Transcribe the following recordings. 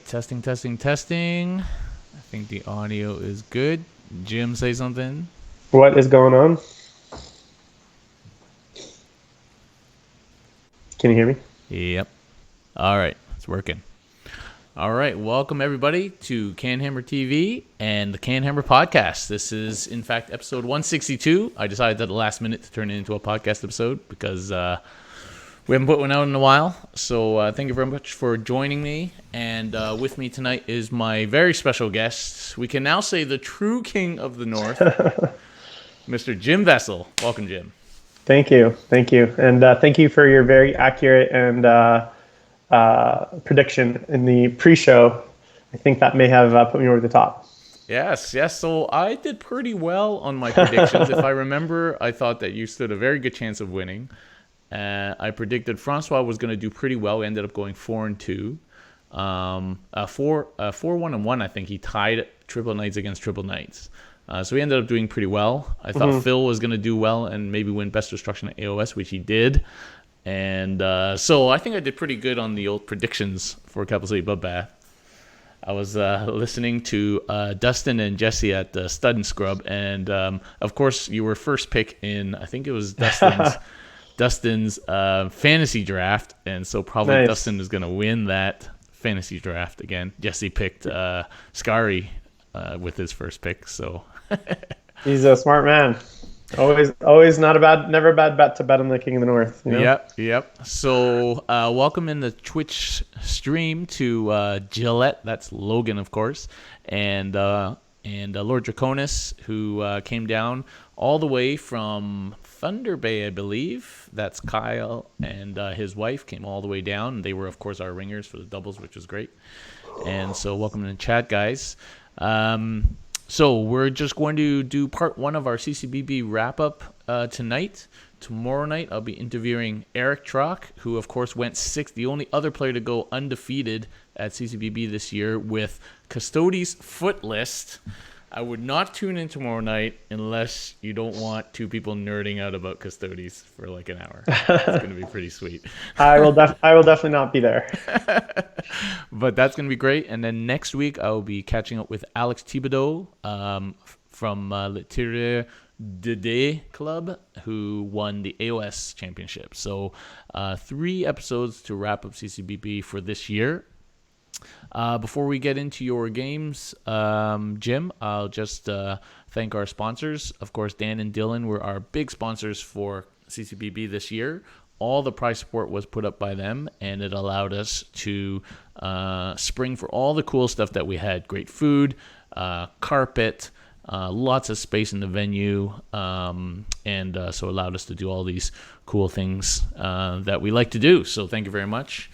Testing, testing, testing. I think the audio is good. Jim, say something. What is going on? Can you hear me? Yep. All right, it's working. All right, welcome everybody to Canhammer TV and the Canhammer podcast. This is, in fact, episode 162. I decided at the last minute to turn it into a podcast episode because we haven't put one out in a while. So thank you very much for joining me. And with me tonight is my very special guest. We can now say the true king of the North, Mr. Jim Vesal. Welcome, Jim. Thank you. And thank you for your very accurate and prediction in the pre-show. I think that may have put me over the top. Yes. So I did pretty well on my predictions. If I remember, I thought that you stood a very good chance of winning. I predicted Francois was going to do pretty well. We ended up going 4-2. 4-1-1. I think he tied triple knights against triple knights. So he ended up doing pretty well. I thought Phil was going to do well and maybe win Best Destruction at AOS, which he did. And so I think I did pretty good on the old predictions for Capital City Bloodbath. I was listening to Dustin and Jesse at Stud and Scrub. And, of course, you were first pick in, I think it was Dustin's fantasy draft. And so probably nice. Dustin is going to win that fantasy draft again. Jesse picked Scary with his first pick. So he's a smart man. Always never a bad bet to bet on the King of the North. You know? Yep. So welcome in the Twitch stream to Gillette. That's Logan, of course, and Lord Draconis, who came down all the way from Thunder Bay, I believe. That's Kyle and his wife came all the way down. They were, of course, our ringers for the doubles, which was great. And so welcome in the chat, guys. So we're just going to do part one of our CCBB wrap-up tonight. Tomorrow night, I'll be interviewing Eric Trock, who, of course, went sixth, the only other player to go undefeated at CCBB this year with Custodes Foot List. I would not tune in tomorrow night unless you don't want two people nerding out about Custodes for like an hour. It's going to be pretty sweet. I will definitely not be there. But that's going to be great. And then next week, I will be catching up with Alex Thibodeau from Le Tireur de Day Club, who won the AOS championship. So 3 episodes to wrap up CCBB for this year. Before we get into your games, Jim, I'll just thank our sponsors. Of course, Dan and Dylan were our big sponsors for CCBB this year. All the prize support was put up by them, and it allowed us to spring for all the cool stuff that we had. Great food, carpet, lots of space in the venue, and so allowed us to do all these cool things that we like to do. So thank you very much.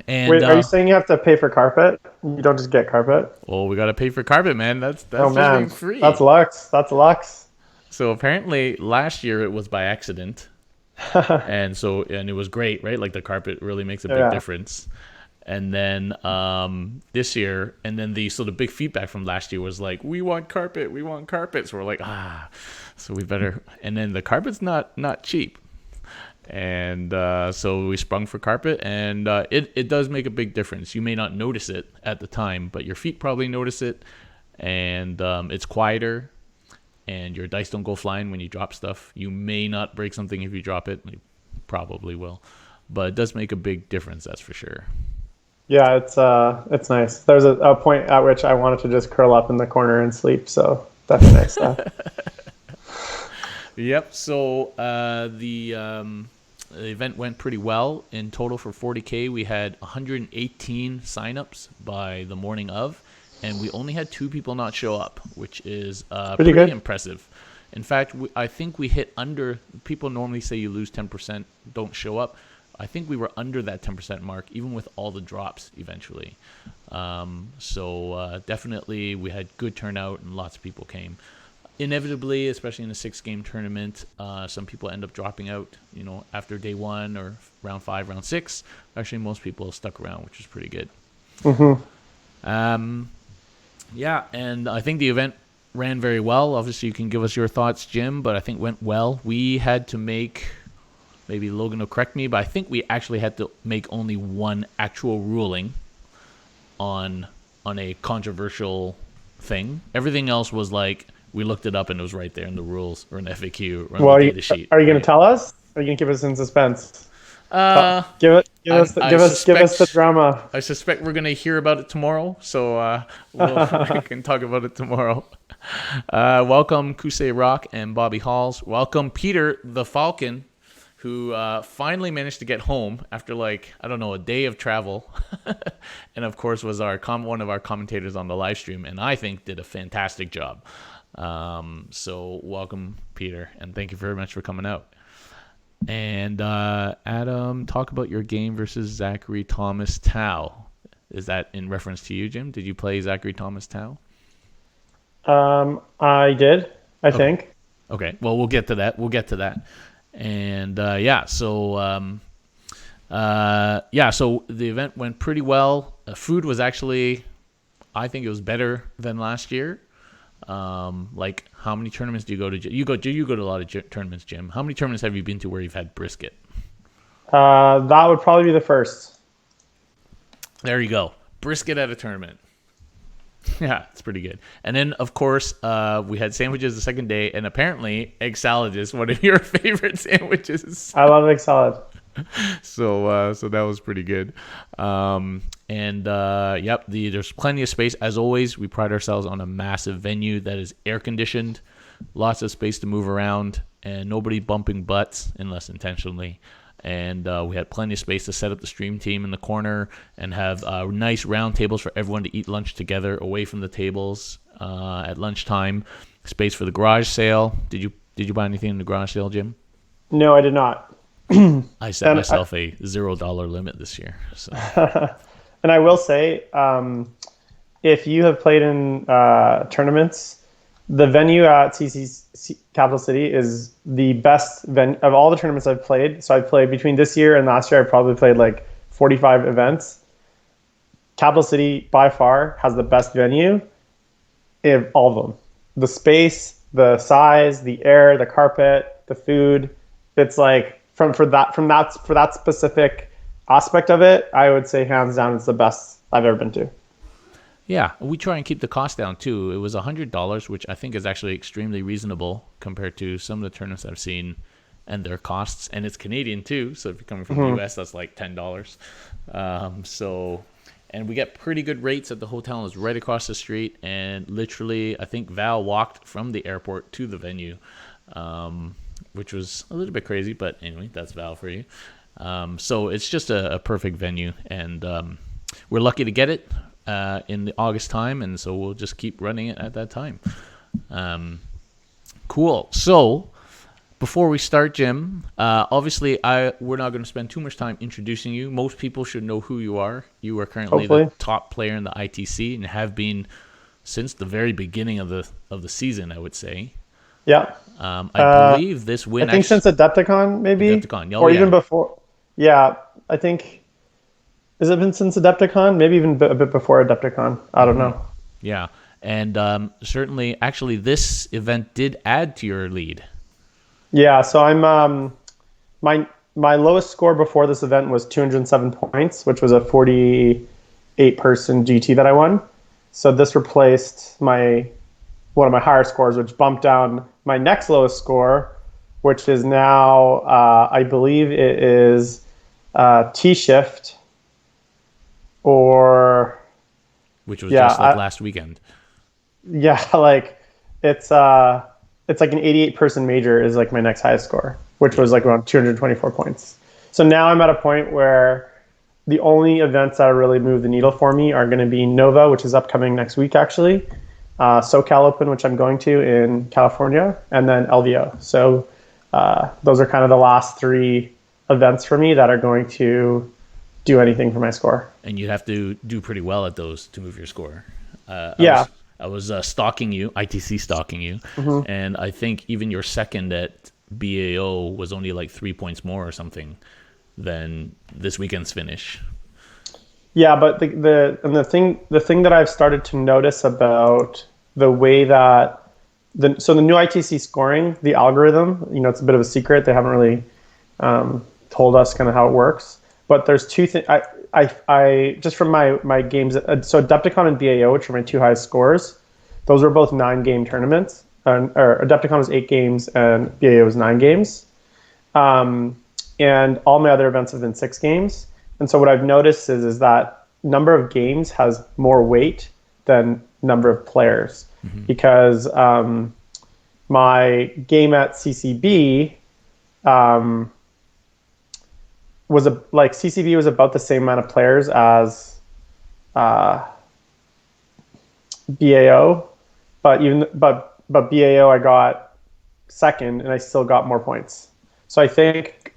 And, wait, are you saying you have to pay for carpet? You don't just get carpet? Well, we got to pay for carpet, man. That's being free. That's Lux. So apparently last year it was by accident. and it was great, right? Like the carpet really makes a big difference. And then this year, and then the big feedback from last year was like, we want carpet. So we're like, so we better. And then the carpet's not cheap. And so we sprung for carpet, and it does make a big difference. You may not notice it at the time, but your feet probably notice it, and it's quieter, and your dice don't go flying when you drop stuff. You may not break something if you drop it. You probably will, but it does make a big difference, that's for sure. Yeah, it's nice. There's a point at which I wanted to just curl up in the corner and sleep, so that's nice stuff. Yep. So the event went pretty well. In total for 40K, we had 118 signups by the morning of, and we only had 2 people not show up, which is pretty impressive. In fact, I think we hit under. People normally say you lose 10%, don't show up. I think we were under that 10% mark, even with all the drops eventually. So definitely we had good turnout and lots of people came. Inevitably, especially in a 6-game tournament, some people end up dropping out, after day 1 or round 5, round 6. Actually, most people stuck around, which is pretty good. Yeah, and I think the event ran very well. Obviously, you can give us your thoughts, Jim, but I think went well. We had to make, maybe Logan will correct me, but I think we actually had to make only one actual ruling on a controversial thing. Everything else was like we looked it up and it was right there in the rules or in the FAQ or on Well, the data sheet. are you going to Right? tell us? Or are you going to keep us in suspense? Uh, I Give us the suspect drama. I suspect we're gonna hear about it tomorrow, so we can talk about it tomorrow. Welcome Kusei Rock and Bobby Halls. Welcome Peter the Falcon, who finally managed to get home after I don't know, a day of travel, and of course was one of our commentators on the live stream, and I think did a fantastic job. So welcome Peter, and thank you very much for coming out. And Adam, talk about your game versus Zachary Thomas Tao. Is that in reference to you, Jim? Did you play Zachary Thomas Tao? I did, I Okay. think. Okay. Well, we'll get to that. And so the event went pretty well. Food was actually, I think it was better than last year. How many tournaments do you go to? You go to a lot of tournaments, Jim. How many tournaments have you been to where you've had brisket? That would probably be the first. There you go, brisket at a tournament. Yeah, it's pretty good. And then, of course, we had sandwiches the second day, and apparently, egg salad is one of your favorite sandwiches. I love egg salad. So that was pretty good. There's plenty of space. As always, we pride ourselves on a massive venue that is air conditioned, lots of space to move around, and nobody bumping butts unless intentionally. And we had plenty of space to set up the stream team in the corner and have nice round tables for everyone to eat lunch together away from the tables at lunchtime. Space for the garage sale. Did you buy anything in the garage sale, Jim? No, I did not. I set myself a $0 limit this year. So. And I will say, if you have played in tournaments, the venue at Capital City is the best venue of all the tournaments I've played. So I've played between this year and last year, I've probably played 45 events. Capital City, by far, has the best venue in all of them. The space, the size, the air, the carpet, the food. It's for that specific aspect of it, I would say hands down it's the best I've ever been to. Yeah, we try and keep the cost down too. It was $100, which I think is actually extremely reasonable compared to some of the tournaments I've seen and their costs. And it's Canadian too, so if you're coming from the US, that's like $10. And we get pretty good rates at the hotel. It's right across the street, and literally, I think Val walked from the airport to the venue. Which was a little bit crazy, but anyway, that's Val for you. So it's just a perfect venue, and we're lucky to get it in the August time, and so we'll just keep running it at that time. Cool. So before we start, Jim, obviously we're not going to spend too much time introducing you. Most people should know who you are. You are currently the top player in the ITC and have been since the very beginning of the season, I would say. Yeah. I believe this win. I think since Adepticon, maybe, even before. Yeah, I think. Has it been since Adepticon? Maybe even a bit before Adepticon. I don't know. Yeah, and certainly, actually, this event did add to your lead. Yeah, so I'm my lowest score before this event was 207 points, which was a 48-person GT that I won. So this replaced one of my higher scores, which bumped down my next lowest score, which is now, I believe it is T-Shift which was just last weekend. Yeah, it's like an 88-person major is my next highest score, which was around 224 points. So now I'm at a point where the only events that really move the needle for me are going to be Nova, which is upcoming next week, actually. SoCal Open, which I'm going to in California, and then LVO. So those are kind of the last three events for me that are going to do anything for my score. And you have to do pretty well at those to move your score. I was stalking you, ITC stalking you, and I think even your second at BAO was only 3 points more or something than this weekend's finish. Yeah, but the thing that I've started to notice about the way that the new ITC scoring, the algorithm, it's a bit of a secret. They haven't really told us kind of how it works. But there's two things. I just from my games, so Adepticon and BAO, which are my two highest scores, those were both 9-game tournaments. Or Adepticon was 8 games and BAO was 9 games. And all my other events have been 6 games. And so what I've noticed is that number of games has more weight than number of players, because my game at CCB CCB was about the same amount of players as BAO, but BAO I got second and I still got more points. So I think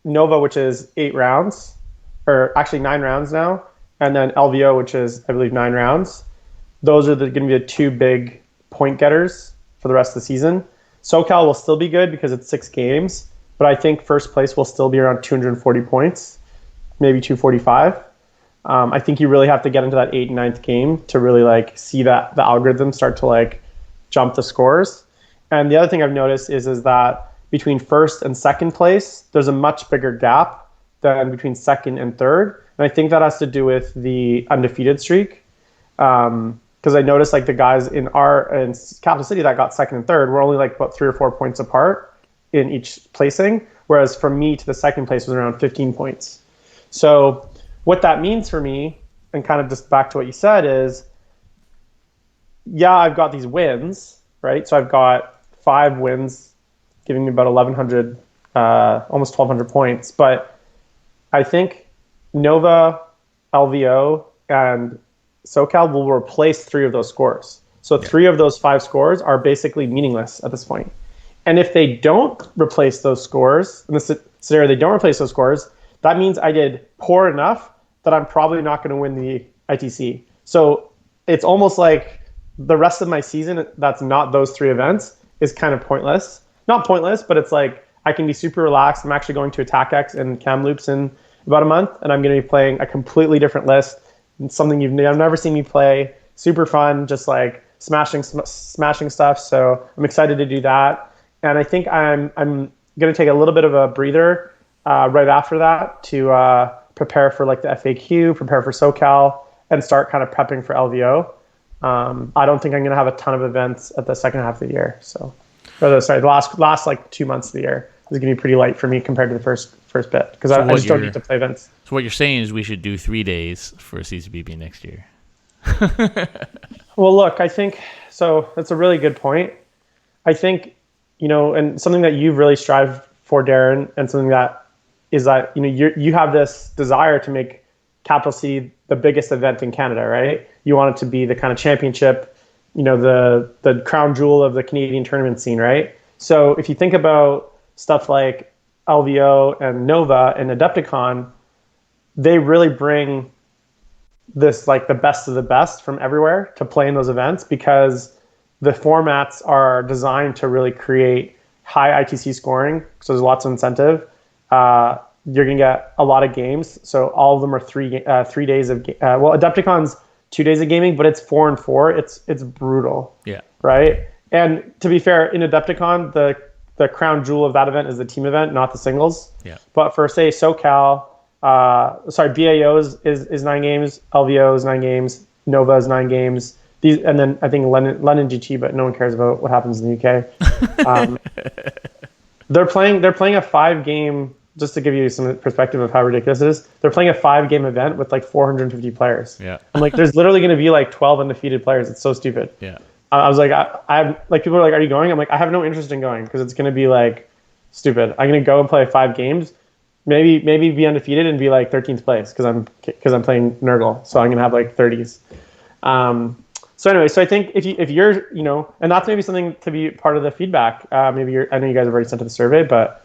Nova, which is 8 rounds, or actually 9 rounds now, and then LVO, which is I believe 9 rounds. Those are going to be the 2 big point getters for the rest of the season. SoCal will still be good because it's 6 games, but I think first place will still be around 240 points, maybe 245. I think you really have to get into that 8th and 9th game to really like see that the algorithm start to like jump the scores. And the other thing I've noticed is that between first and second place, there's a much bigger gap than between second and third. And I think that has to do with the undefeated streak. Because I noticed like the guys in Capital City that got second and third were only like about 3 or 4 points apart in each placing, whereas from me to the second place was around 15 points. So what that means for me, and kind of just back to what you said, is, yeah, I've got these wins, right? So I've got 5 wins, giving me about 1,100, almost 1,200 points. But I think Nova, LVO, and SoCal will replace 3 of those scores. So 3 of those 5 scores are basically meaningless at this point. And if they don't replace those scores, in the scenario they don't replace those scores, that means I did poor enough that I'm probably not going to win the ITC. So it's almost like the rest of my season that's not those 3 events is kind of pointless. Not pointless, but it's like I can be super relaxed. I'm actually going to Attack X and Kamloops in about a month, and I'm going to be playing a completely different list, something I've never seen me play. Super fun, just like smashing stuff. So I'm excited to do that. And I think I'm going to take a little bit of a breather right after that to prepare for like the FAQ, prepare for SoCal, and start kind of prepping for LVO. I don't think I'm going to have a ton of events at the second half of the year. So, the last like 2 months of the year is going to be pretty light for me compared to the first bit, because I just don't need to play events. So what you're saying is we should do 3 days for CCBB next year. Well, look, I think so. That's a really good point. I think, and something that you've really strived for, Darren, and something that is that you have this desire to make Capital City the biggest event in Canada, right? You want it to be the kind of championship, the crown jewel of the Canadian tournament scene, right? So if you think about stuff like LVO and Nova and Adepticon, they really bring this like the best of the best from everywhere to play in those events, because the formats are designed to really create high ITC scoring. So there's lots of incentive. You're going to get a lot of games. So all of them are 3 days of, Adepticon's 2 days of gaming, but it's 4 and 4. It's brutal. Yeah. Right. And to be fair, in Adepticon, the crown jewel of that event is the team event, not the singles. Yeah. But for say SoCal, BAO is 9 games, LVO is 9 games, Nova is 9 games. And then I think London GT, but no one cares about what happens in the UK. They're playing a 5-game, just to give you some perspective of how ridiculous it is. They're playing a 5-game event with like 450 players. Yeah. I'm like, there's literally going to be like 12 undefeated players. It's so stupid. Yeah. I was like, I'm like, people are like, are you going? I'm like, I have no interest in going because it's going to be like stupid. I'm going to go and play 5 games, maybe be undefeated and be like 13th place because I'm playing Nurgle. So I'm going to have like 30s. So anyway, so I think if you're, and that's maybe something to be part of the feedback. I know you guys have already sent to the survey, but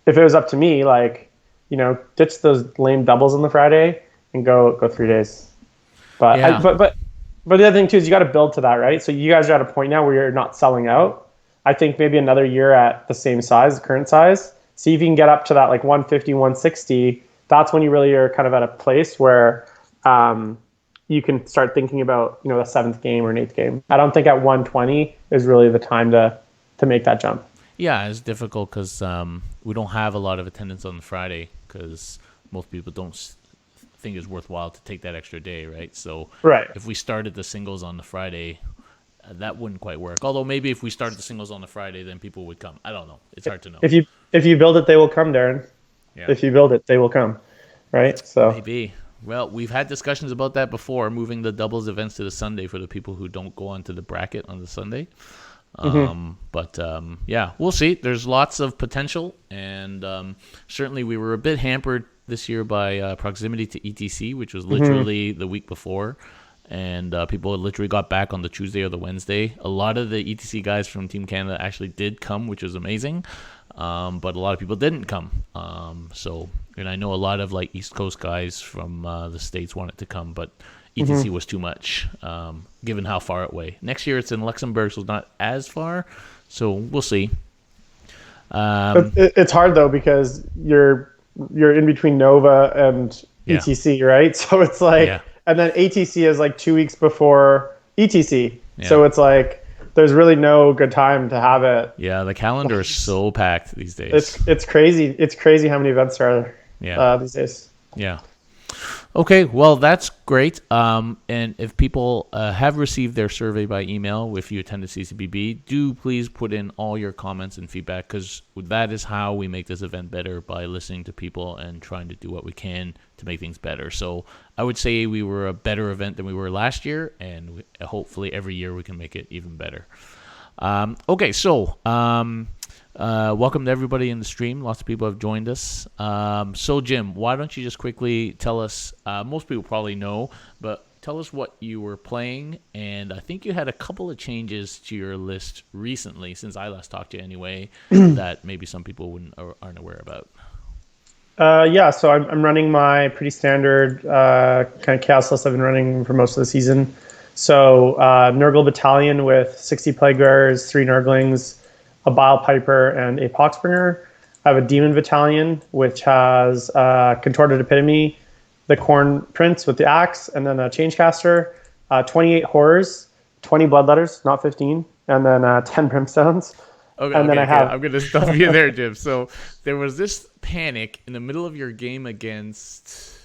if it was up to me, like, ditch those lame doubles on the Friday and go 3 days. But yeah. But the other thing too is you got to build to that, right? So you guys are at a point now where you're not selling out. I think maybe another year at the same size, the current size. See if you can get up to that like 150, 160. That's when you really are kind of at a place where you can start thinking about, the 7th game or an 8th game. I don't think at 120 is really the time to make that jump. Yeah, it's difficult because we don't have a lot of attendance on the Friday because most people don't think it's worthwhile to take that extra day, right? So Right. if we started the singles on the Friday, that wouldn't quite work. Although maybe if we started the singles on the Friday, then people would come. I don't know. It's hard to know. If you build it, they will come, Darren. Yeah, If you build it, they will come. Right. So maybe. Well, we've had discussions about that before, moving the doubles events to the Sunday for the people who don't go onto the bracket on the Sunday. But yeah, we'll see. There's lots of potential, and certainly we were a bit hampered this year by proximity to ETC, which was literally the week before, and people literally got back on the Tuesday or the Wednesday. A lot of the ETC guys from Team Canada actually did come, which was amazing, but a lot of people didn't come. And I know a lot of like East Coast guys from the States wanted to come, but ETC was too much, given how far away. Next year it's in Luxembourg, so it's not as far. So we'll see. it's hard though because you're in between Nova and ETC, right? So it's like, and then ATC is like 2 weeks before ETC. Yeah. So it's like there's really no good time to have it. Yeah, the calendar is so packed these days. It's crazy. It's crazy how many events there are these days. Yeah. Okay, well, that's great. And if people have received their survey by email, if you attended CCBB, do please put in all your comments and feedback, because that is how we make this event better, by listening to people and trying to do what we can to make things better. So I would say we were a better event than we were last year, and hopefully every year we can make it even better. Okay, so welcome to everybody in the stream. Lots of people have joined us. So Jim, why don't you just quickly tell us, most people probably know, but tell us what you were playing. And I think you had a couple of changes to your list recently, since I last talked to you anyway, that maybe some people aren't aware about. So I'm running my pretty standard kind of chaos list I've been running for most of the season. So Nurgle Battalion with 60 Plague Bearers, 3 Nurglings, a Bile Piper, and a Poxbringer. I have a Demon Battalion, which has Contorted Epitome, the Corn Prince with the Axe, and then a Changecaster, 28 Horrors, 20 Bloodletters, not 15, and then 10 Brimstones. Then I'm going to stop you there, Jim. So there was this panic in the middle of your game against...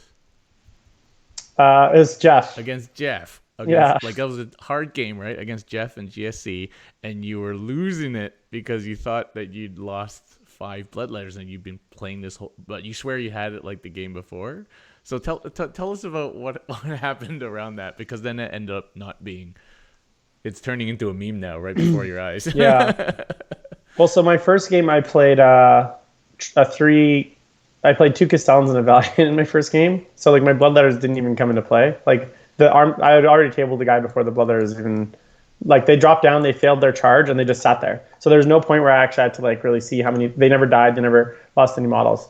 it's Jeff. Against Jeff. Like that was a hard game, right? Against Jeff and GSC, and you were losing it because you thought that you'd lost 5 Bloodletters and you'd been playing this whole... But you swear you had it like the game before. So tell us about what happened around that, because then it ended up not being... It's turning into a meme now, right before your eyes. Yeah. Well, so my first game I played I played 2 Castellans and a Valiant in my first game. So like my Bloodletters didn't even come into play. Like I had already tabled the guy before the Bloodletters even, like they dropped down, they failed their charge, and they just sat there. So there's no point where I actually had to like really see how many, they never died, they never lost any models.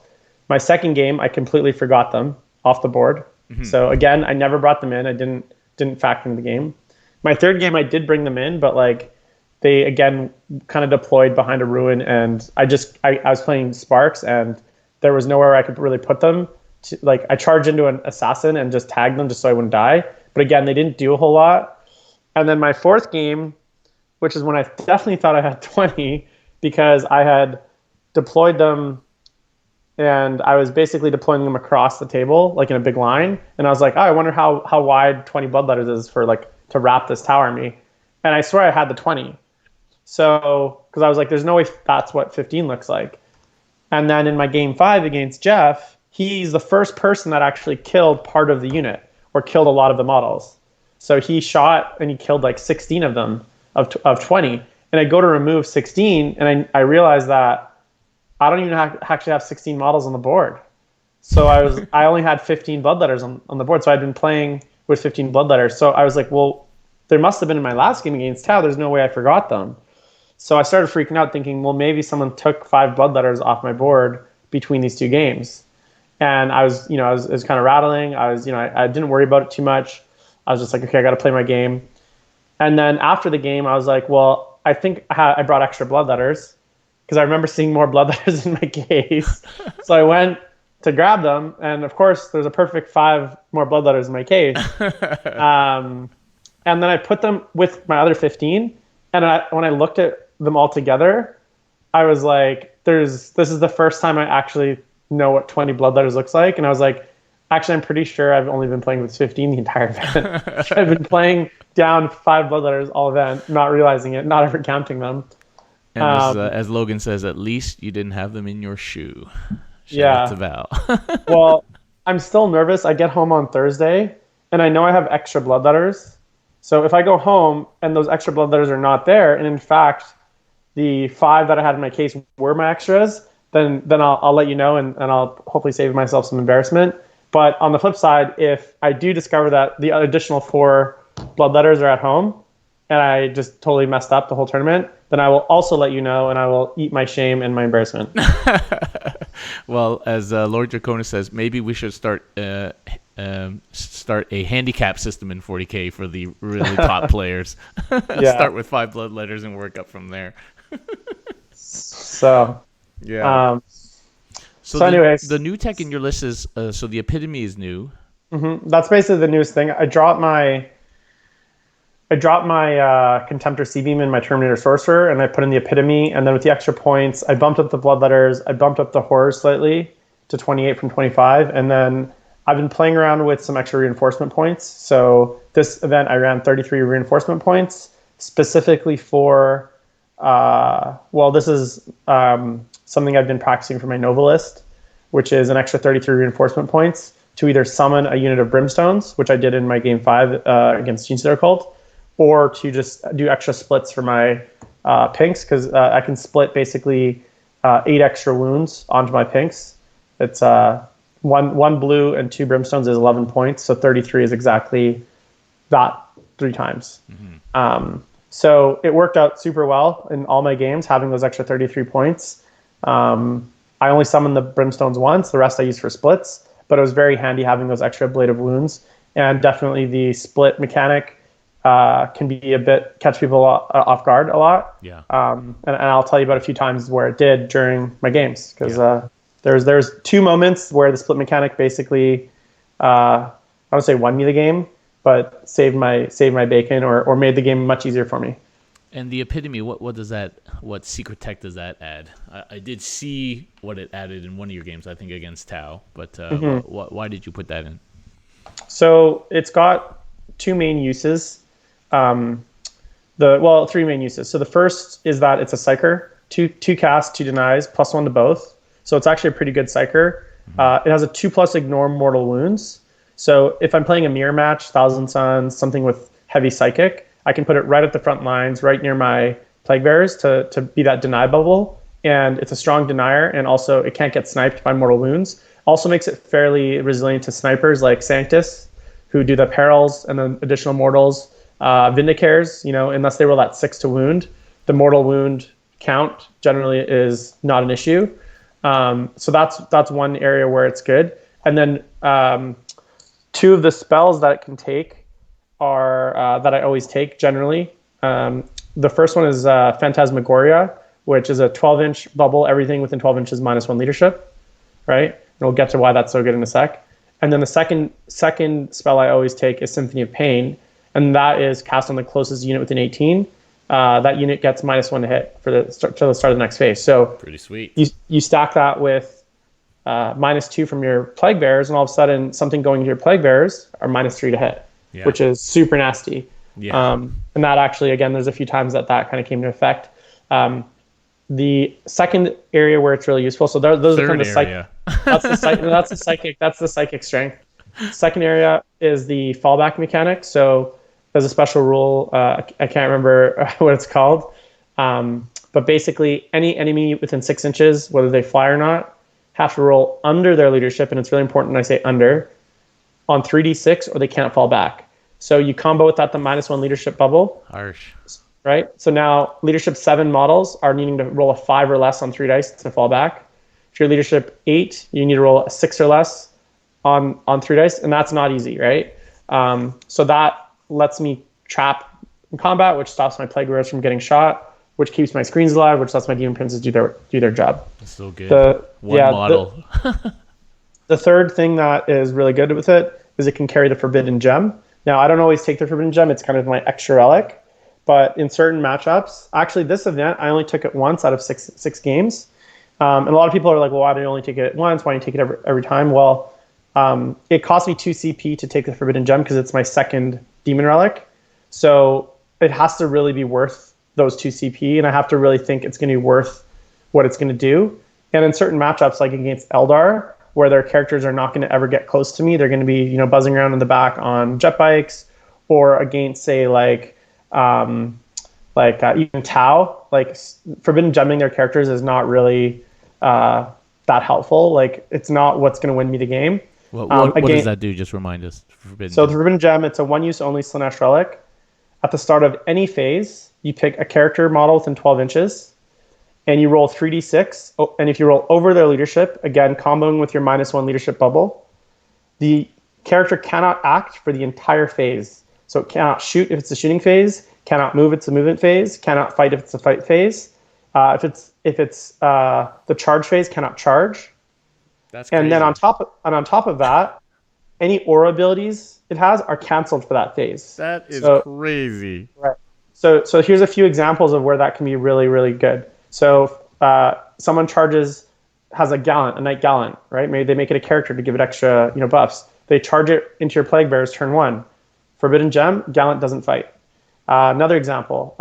My second game, I completely forgot them off the board. Mm-hmm. So again, I never brought them in. I didn't factor in the game. My third game, I did bring them in, but like they again kind of deployed behind a ruin, and I was playing Sparks, and there was nowhere I could really put them. Like I charged into an assassin and just tagged them just so I wouldn't die. But again, they didn't do a whole lot. And then my fourth game, which is when I definitely thought I had 20, because I had deployed them and I was basically deploying them across the table, like in a big line. And I was like, oh, I wonder how wide 20 Bloodletters is for like to wrap this tower on me. And I swear I had the 20. So, because I was like, there's no way that's what 15 looks like. And then in my game 5 against Jeff, he's the first person that actually killed part of the unit, or killed a lot of the models. So he shot and he killed like 16 of them of 20. And I go to remove 16, and I realized that I don't even actually have 16 models on the board. So I only had 15 Bloodletters on the board. So I'd been playing with 15 Bloodletters. So I was like, well, there must have been in my last game against Tau. There's no way I forgot them. So I started freaking out, thinking, well, maybe someone took 5 Bloodletters off my board between these 2 games. And I was kind of rattling. I didn't worry about it too much. I was just like, okay, I got to play my game. And then after the game, I was like, well, I think I brought extra Bloodletters, because I remember seeing more Bloodletters in my case. So I went to grab them, and of course, there's a perfect 5 more Bloodletters in my case. And then I put them with my other 15, and when I looked at them all together, I was like, this is the first time I actually know what 20 bloodletters looks like. And I was like, actually, I'm pretty sure I've only been playing with 15 the entire event. I've been playing down 5 bloodletters all event, not realizing it, not ever counting them. And as Logan says, at least you didn't have them in your shoe. Shout out to Yeah. Val. Well, I'm still nervous. I get home on Thursday, and I know I have extra bloodletters. So if I go home and those extra bloodletters are not there, and in fact, the 5 that I had in my case were my extras, then I'll let you know, and I'll hopefully save myself some embarrassment. But on the flip side, if I do discover that the additional 4 bloodletters are at home, and I just totally messed up the whole tournament, then I will also let you know, and I will eat my shame and my embarrassment. Well, as Lord Draconis says, maybe we should start a handicap system in 40K for the really top players. Yeah. Start with 5 bloodletters and work up from there. So, Yeah. So anyways, the new tech in your list is so the epitome is new. that's basically the newest thing. I dropped my Contemptor C-Beam in my Terminator Sorcerer, and I put in the epitome, and then with the extra points, I bumped up the bloodletters, I bumped up the horror slightly to 28 from 25, and then I've been playing around with some extra reinforcement points. So this event, I ran 33 reinforcement points specifically for, this is something I've been practicing for my Novelist, which is an extra 33 reinforcement points to either summon a unit of Brimstones, which I did in my game 5 against Genestealer Cult, or to just do extra splits for my pinks, because I can split basically 8 extra wounds onto my pinks. It's one blue and 2 Brimstones is 11 points, so 33 is exactly that 3 times. So it worked out super well in all my games, having those extra 33 points. I only summoned the Brimstones once, the rest I used for splits, but it was very handy having those extra ablative wounds. And definitely the split mechanic can be a bit, catch people off guard a lot. Yeah. And I'll tell you about a few times where it did during my games, because there's 2 moments where the split mechanic basically, I don't say won me the game, but saved my bacon or made the game much easier for me. And the epitome, what secret tech does that add? I did see what it added in one of your games, I think against Tau, but why did you put that in? So it's got 2 main uses. 3 main uses. So the first is that it's a psyker, 2 casts, 2 denies, +1 to both. So it's actually a pretty good psyker. It has a 2+ ignore mortal wounds. So if I'm playing a mirror match, Thousand Suns, something with heavy psychic, I can put it right at the front lines, right near my Plague Bearers to be that deny bubble. And it's a strong denier, and also it can't get sniped by mortal wounds. Also makes it fairly resilient to snipers like Sanctus, who do the perils and then additional mortals. Vindicares, unless they roll that 6 to wound, the mortal wound count generally is not an issue. So that's one area where it's good. And then 2 of the spells that it can take are that I always take generally. The first one is Phantasmagoria, which is a 12-inch bubble, everything within 12 inches -1 leadership, right? And we'll get to why that's so good in a sec. And then the second spell I always take is Symphony of Pain, and that is cast on the closest unit within 18. That unit gets -1 to hit for the start of the next phase. So Pretty sweet. You stack that with -2 from your Plague Bearers, and all of a sudden something going into your Plague Bearers are -3 to hit, which is super nasty. Yeah. And that actually, again, there's a few times that kind of came to effect. The second area where it's really useful, so those are kind of the psychic. That's the psychic strength. Second area is the fallback mechanic. So there's a special rule. I can't remember what it's called. But basically, any enemy within 6 inches, whether they fly or not, have to roll under their leadership, and it's really important when I say under, on 3d6, or they can't fall back. So you combo with that the -1 leadership bubble. Harsh. Right? So now leadership 7 models are needing to roll a 5 or less on 3 dice to fall back. If you're leadership 8, you need to roll a 6 or less on 3 dice, and that's not easy, right? So that lets me trap in combat, which stops my Plague Bearers from getting shot, which keeps my screens alive, which lets my Demon Princes do their job. That's so good. One model. The third thing that is really good with it is it can carry the Forbidden Gem. Now, I don't always take the Forbidden Gem. It's kind of my extra relic. but in certain matchups, actually this event, I only took it once out of six games. And a lot of people are like, well, why do you only take it once? Why do you take it every time? Well, it cost me 2 CP to take the Forbidden Gem because it's my second Demon Relic. So it has to really be worth those 2 CP, and I have to really think it's going to be worth what it's going to do. And in certain matchups, like against Eldar, where their characters are not going to ever get close to me, they're going to be, buzzing around in the back on jet bikes, or against, say, even Tau, like Forbidden Gemming their characters is not really that helpful. Like, it's not what's going to win me the game. What does that do? Just remind us. So the Forbidden Gem, it's a one-use only Slanesh relic. At the start of any phase, you pick a character model within 12 inches, and you roll 3d6. Oh, and if you roll over their leadership, again, comboing with your -1 leadership bubble, the character cannot act for the entire phase. So it cannot shoot if it's a shooting phase, cannot move if it's a movement phase, cannot fight if it's a fight phase. If it's the charge phase, cannot charge. That's crazy. And then on top of that, any aura abilities it has are canceled for that phase. That is crazy. Right. So here's a few examples of where that can be really, really good. So someone has a Knight Gallant, right? Maybe they make it a character to give it extra, buffs. They charge it into your Plague Bearers turn 1. Forbidden Gem, Gallant doesn't fight. Another example,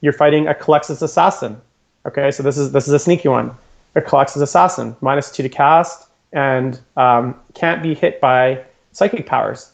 you're fighting a Calexis Assassin. Okay, so this is a sneaky one. A Calexis Assassin, -2 to cast, and can't be hit by psychic powers.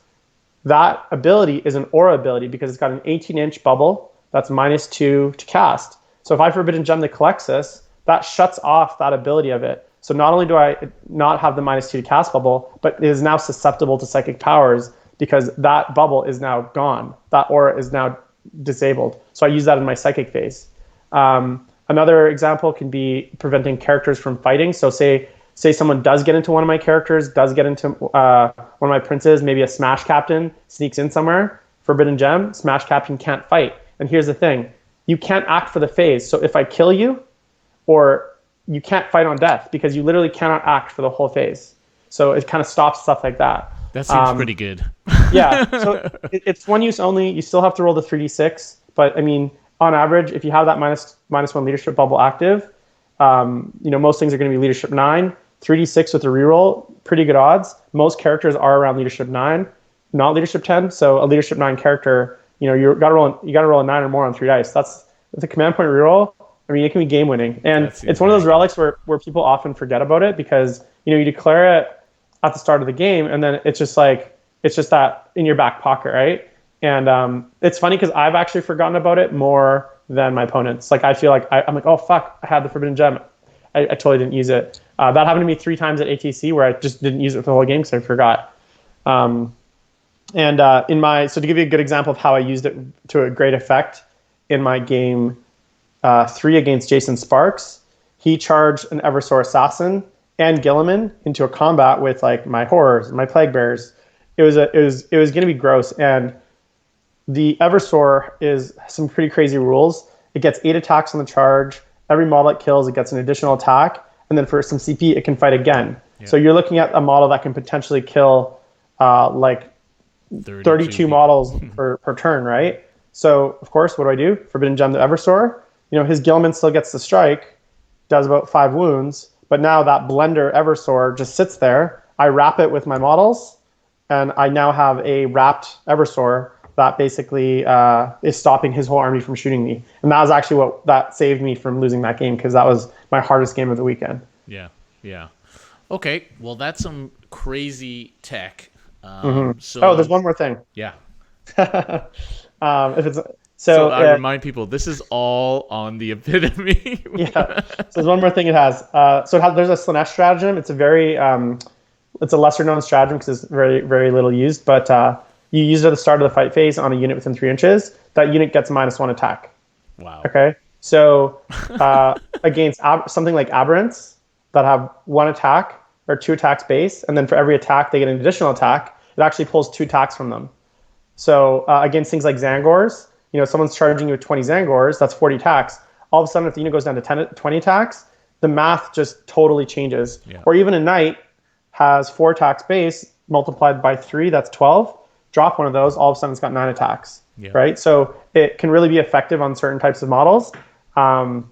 That ability is an aura ability because it's got an 18-inch bubble that's -2 to cast. So if I Forbidden Gem the Calexis, that shuts off that ability of it. So not only do I not have the -2 to cast bubble, but it is now susceptible to psychic powers because that bubble is now gone. That aura is now disabled. So I use that in my psychic phase. Another example can be preventing characters from fighting. So say someone does get into one of my characters, does get into one of my princes, maybe a Smash Captain sneaks in somewhere, Forbidden Gem, Smash Captain can't fight. And here's the thing, you can't act for the phase. So if I kill you, or you can't fight on death because you literally cannot act for the whole phase. So it kind of stops stuff like that. That seems pretty good. Yeah, so it's one use only. You still have to roll the 3d6, but I mean, on average, if you have that -1 leadership bubble active, most things are going to be leadership 9, 3d6 with a reroll, pretty good odds. Most characters are around leadership 9, not leadership 10. So a leadership 9 character, you got to roll a 9 or more on 3 dice. That's a command point reroll. I mean, it can be game winning, and it's one of those relics where people often forget about it because you declare it at the start of the game, and then it's just that in your back pocket, right? And it's funny because I've actually forgotten about it more than my opponents. Like I feel like I'm like, oh fuck, I had the Forbidden Gem, I totally didn't use it. That happened to me 3 times at ATC where I just didn't use it for the whole game because I forgot. So to give you a good example of how I used it to a great effect in my game 3 against Jason Sparks, he charged an Eversor Assassin and Gilliman into a combat with like my horrors and my Plague Bearers. It was going to be gross, and the Eversor is some pretty crazy rules. It gets 8 attacks on the charge. Every model it kills, it gets an additional attack, and then for some CP, it can fight again. Yeah. So you're looking at a model that can potentially kill 32 models per turn, right? So of course, what do? Forbidden Gem the Eversor. His Gilliman still gets the strike, does about 5 wounds, but now that Blender Eversor just sits there. I wrap it with my models, and I now have a wrapped Eversor that basically is stopping his whole army from shooting me. And that was actually that saved me from losing that game because that was my hardest game of the weekend. Yeah. Okay, well, that's some crazy tech. So there's one more thing. Yeah. So I remind people, this is all on the epitome. Yeah. So there's one more thing it has. There's a Slanesh stratagem. It's a very it's a lesser known stratagem because it's very, very little used, but you use it at the start of the fight phase on a unit within 3 inches. That unit gets -1 attack. Wow. Okay. So against something like Aberrants that have 1 attack or 2 attacks base, and then for every attack they get an additional attack, it actually pulls 2 attacks from them. So against things like Zangors, someone's charging you with 20 Zangors, that's 40 attacks. All of a sudden, if the unit goes down to 20 attacks, the math just totally changes. Yeah. Or even a Knight has 4 attacks base multiplied by 3, that's 12. drop one of those, all of a sudden it's got 9 attacks, Yeah. right? So it can really be effective on certain types of models. And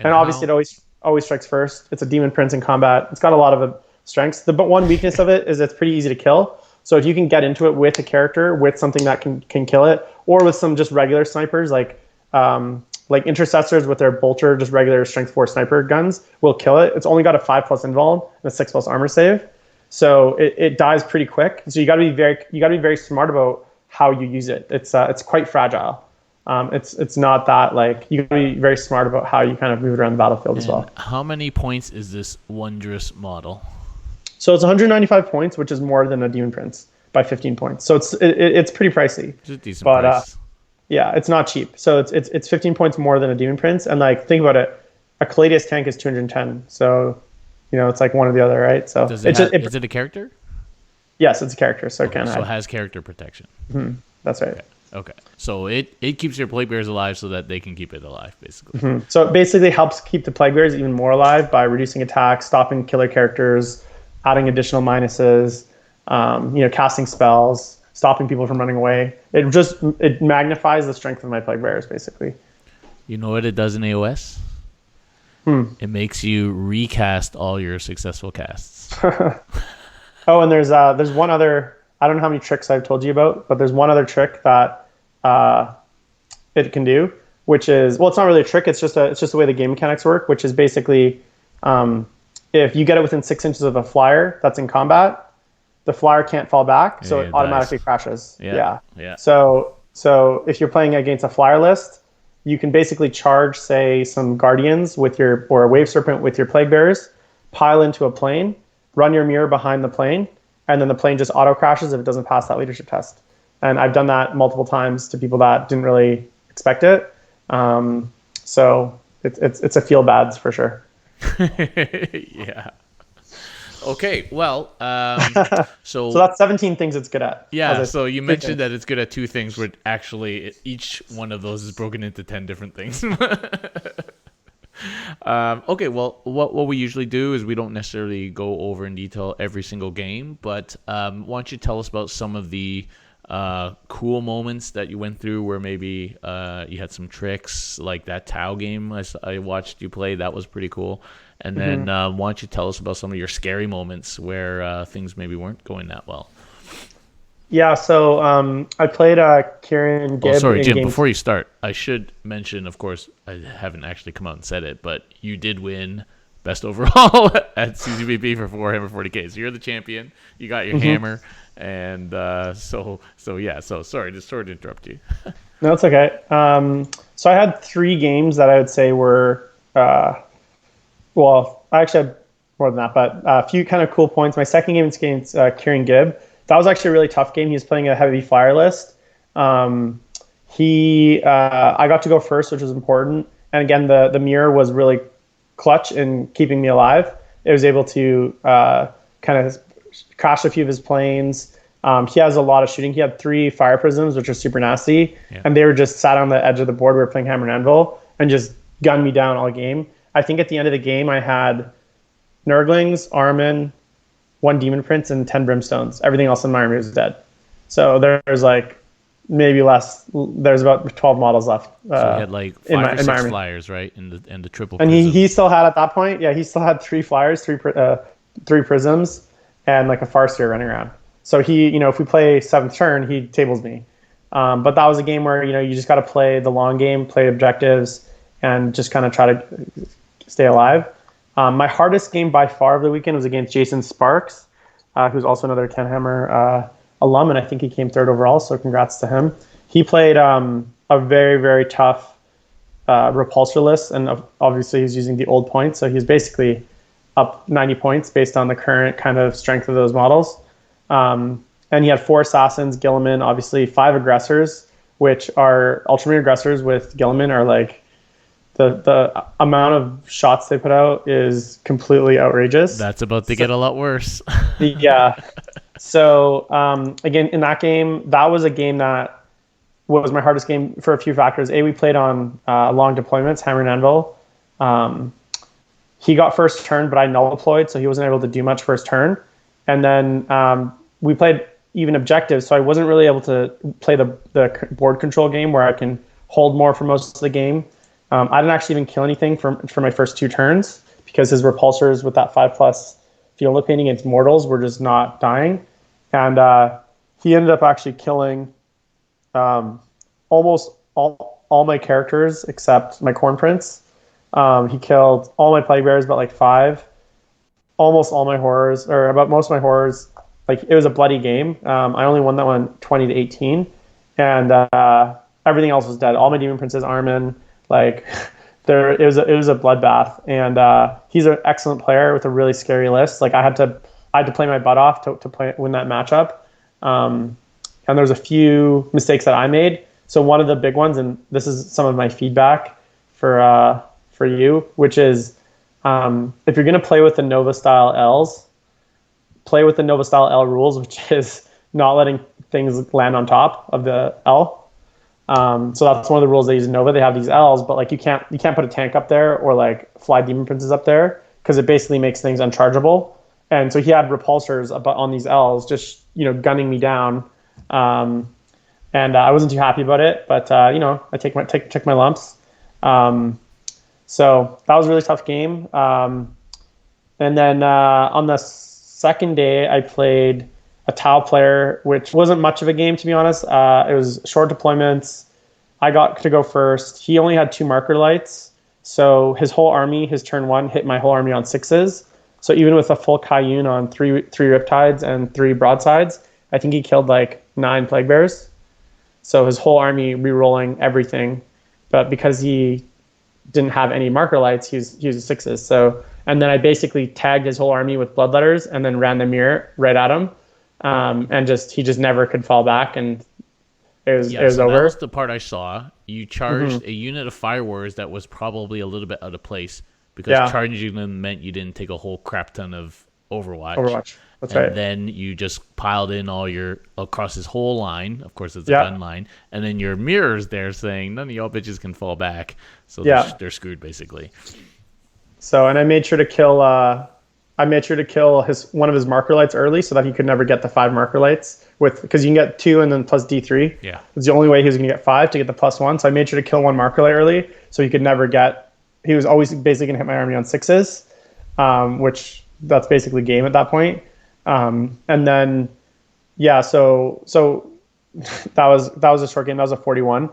obviously it always strikes first. It's a demon prince in combat. It's got a lot of strengths. But one weakness of it is it's pretty easy to kill. So if you can get into it with a character, with something that can kill it, or with some just regular snipers like intercessors with their bolter, just regular strength 4 sniper guns will kill it. It's only got a 5+ invuln and a 6+ armor save, so it dies pretty quick. So you got to be very smart about how you use it. It's quite fragile. It's not that you got to be very smart about how you kind of move it around the battlefield as well. How many points is this wondrous model? So it's 195 points, which is more than a demon prince by 15 points. So it's pretty pricey. It's a decent but, price. Yeah, it's not cheap. So it's 15 points more than a demon prince, and think about it, a Caladius tank is 210. So, it's like one or the other, right? So is it a character? Yes, it's a character, so it Okay, can so hide. it has character protection. That's right. Okay. So it keeps your plague bears alive so that they can keep it alive, basically. So it basically helps keep the plague bears even more alive by reducing attacks, stopping killer characters, adding additional minuses, casting spells, stopping people from running away. It magnifies the strength of my plague bears, basically. You know what it does in AOS? It makes you recast all your successful casts. Oh, and there's one other. I don't know how many tricks I've told you about, but there's one other trick that it can do, which is, it's not really a trick. It's just the way the game mechanics work, which is basically if you get it within 6 inches of a flyer that's in combat, the flyer can't fall back, so it automatically crashes. Yeah. So if you're playing against a flyer list, you can basically charge, say, some guardians or a wave serpent with your plague bearers, pile into a plane, run your mirror behind the plane, and then the plane just auto crashes if it doesn't pass that leadership test. And I've done that multiple times to people that didn't really expect it. So it's a feel bads for sure. Yeah. Okay. Well, so that's 17 things it's good at. Yeah. So you mentioned that it's good at 2 things, but actually each one of those is broken into 10 different things. Okay, well, what we usually do is we don't necessarily go over in detail every single game, but why don't you tell us about some of the cool moments that you went through where maybe you had some tricks, like that Tau game I watched you play. That was pretty cool. And then why don't you tell us about some of your scary moments where things maybe weren't going that well. Yeah, so I played Kieran Gibb. Oh, sorry, Jim, before you start, I should mention, of course, I haven't actually come out and said it, but you did win best overall at CCBB for Warhammer 40K. So you're the champion. You got your hammer. And so sorry to interrupt you. No, it's okay. So I had 3 games that I would say were, I actually had more than that, but a few kind of cool points. My second game was against Kieran Gibb. That was actually a really tough game. He was playing a heavy flyer list. I got to go first, which was important. And again, the mirror was really clutch in keeping me alive. It was able to kind of crash a few of his planes. He has a lot of shooting. He had 3 fire prisms, which are super nasty. Yeah. And they were just sat on the edge of the board. We were playing Hammer and Anvil and just gunned me down all game. I think at the end of the game, I had Nurglings, Armin, 1 Demon Prince, and 10 Brimstones. Everything else in my army was dead. So there's maybe less. There's about 12 models left. So he had 5 or 6 flyers, right? And the triple. And he still had at that point. Yeah, he still had 3 flyers, 3 prisms, and a Farseer running around. So he, if we play 7th turn, he tables me. But that was a game where you just got to play the long game, play objectives, and just kind of try to stay alive. My hardest game by far of the weekend was against Jason Sparks, who's also another Ken Hammer alum, and I think he came 3rd overall, so congrats to him. He played a very, very tough repulsor list, and obviously he's using the old points, so he's basically up 90 points based on the current kind of strength of those models. And he had 4 assassins, Gilliman, obviously 5 aggressors, which are Ultramarine aggressors with Gilliman are the amount of shots they put out is completely outrageous. That's about to get a lot worse. Yeah. So again, in that game, that was a game that was my hardest game for a few factors. We played on long deployments, Hammer and Anvil. He got first turn, but I null deployed, so he wasn't able to do much first turn. And then we played even objectives, so I wasn't really able to play the board control game where I can hold more for most of the game. I didn't actually even kill anything for my first 2 turns because his repulsors with that 5+ field of painting against mortals were just not dying. And he ended up actually killing almost all my characters except my Corn Prince. He killed all my Plague Bears, but like 5. Almost all my horrors, or about most of my horrors. Like, it was a bloody game. I only won that one 20-18, and everything else was dead. All my Demon Princes, Armin, like it was a bloodbath. And he's an excellent player with a really scary list. Like, I had to play my butt off to win that matchup. And there's a few mistakes that I made. So one of the big ones, and this is some of my feedback for you, which is if you're going to play with the Nova style L's, play with the Nova style L rules, which is not letting things land on top of the L. So that's one of the rules they use in Nova. They have these L's, but like you can't put a tank up there or like fly Demon Princes up there because it basically makes things unchargeable. And so he had repulsors on these L's, just gunning me down. And I wasn't too happy about it, but I took my lumps. So that was a really tough game. And then on the second day, I played a Tau player, which wasn't much of a game, to be honest. It was short deployments. I got to go first. He only had 2 marker lights. So his whole army, his turn 1, hit my whole army on 6s. So even with a full Cayenne on 3 Riptides and 3 Broadsides, I think he killed like 9 Plague Bears. So his whole army re-rolling everything. But because he didn't have any marker lights, he was 6s. So, and then I basically tagged his whole army with bloodletters and then ran the mirror right at him. And he just never could fall back, and it was over. That was the part I saw. You charged a unit of Fire Warriors that was probably a little bit out of place because charging them meant you didn't take a whole crap ton of Overwatch. That's right. And then you just piled in all across his whole line. Of course, it's a gun line. And then your mirrors there saying, none of y'all bitches can fall back. So they're screwed, basically. So, and I made sure to kill one of his marker lights early so that he could never get the 5 marker lights because you can get 2 and then plus D3. Yeah. It's the only way he was going to get 5 to get the +1. So I made sure to kill 1 marker light early so he could never he was always basically going to hit my army on 6s, which that's basically game at that point. And then, so that was a short game. That was a 41.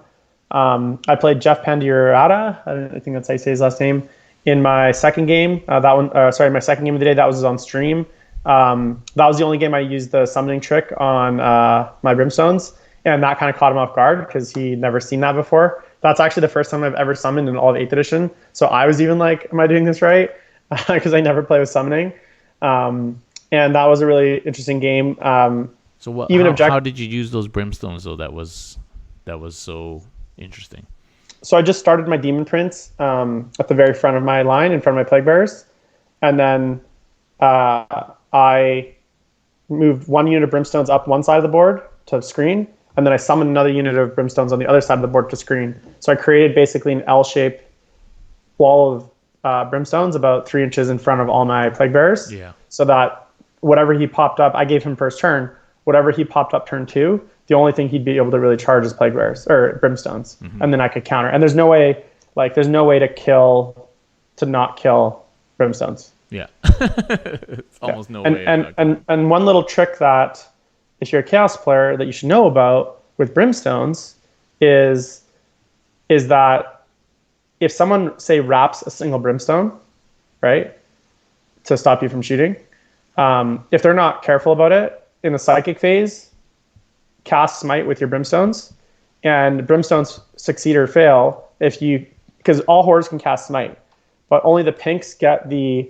I played Jeff Pandiarata. I think that's how you say his last name. In my second game, my second game of the day, that was on stream. That was the only game I used the summoning trick on my Brimstones, and that kind of caught him off guard because he'd never seen that before. That's actually the first time I've ever summoned in all of 8th edition. So I was even like, am I doing this right? Because I never play with summoning. And that was a really interesting game. So how did you use those Brimstones, though? That was so interesting. So I just started my Demon Prince at the very front of my line, in front of my Plague Bears. And then I moved 1 unit of Brimstones up one side of the board to screen. And then I summoned another unit of Brimstones on the other side of the board to screen. So I created basically an L-shaped wall of Brimstones about 3 inches in front of all my Plague Bears. Yeah. So that whatever he popped up, I gave him first turn. Whatever he popped up turn 2, the only thing he'd be able to really charge is Plague Bears or Brimstones, and then I could counter. And there's no way to not kill Brimstones. Yeah, it's almost no way. And one little trick that if you're a Chaos player that you should know about with Brimstones is that if someone say wraps a single Brimstone, right, to stop you from shooting, if they're not careful about it in the psychic phase, cast Smite with your Brimstones, and Brimstones succeed or fail because all horrors can cast Smite, but only the pinks get the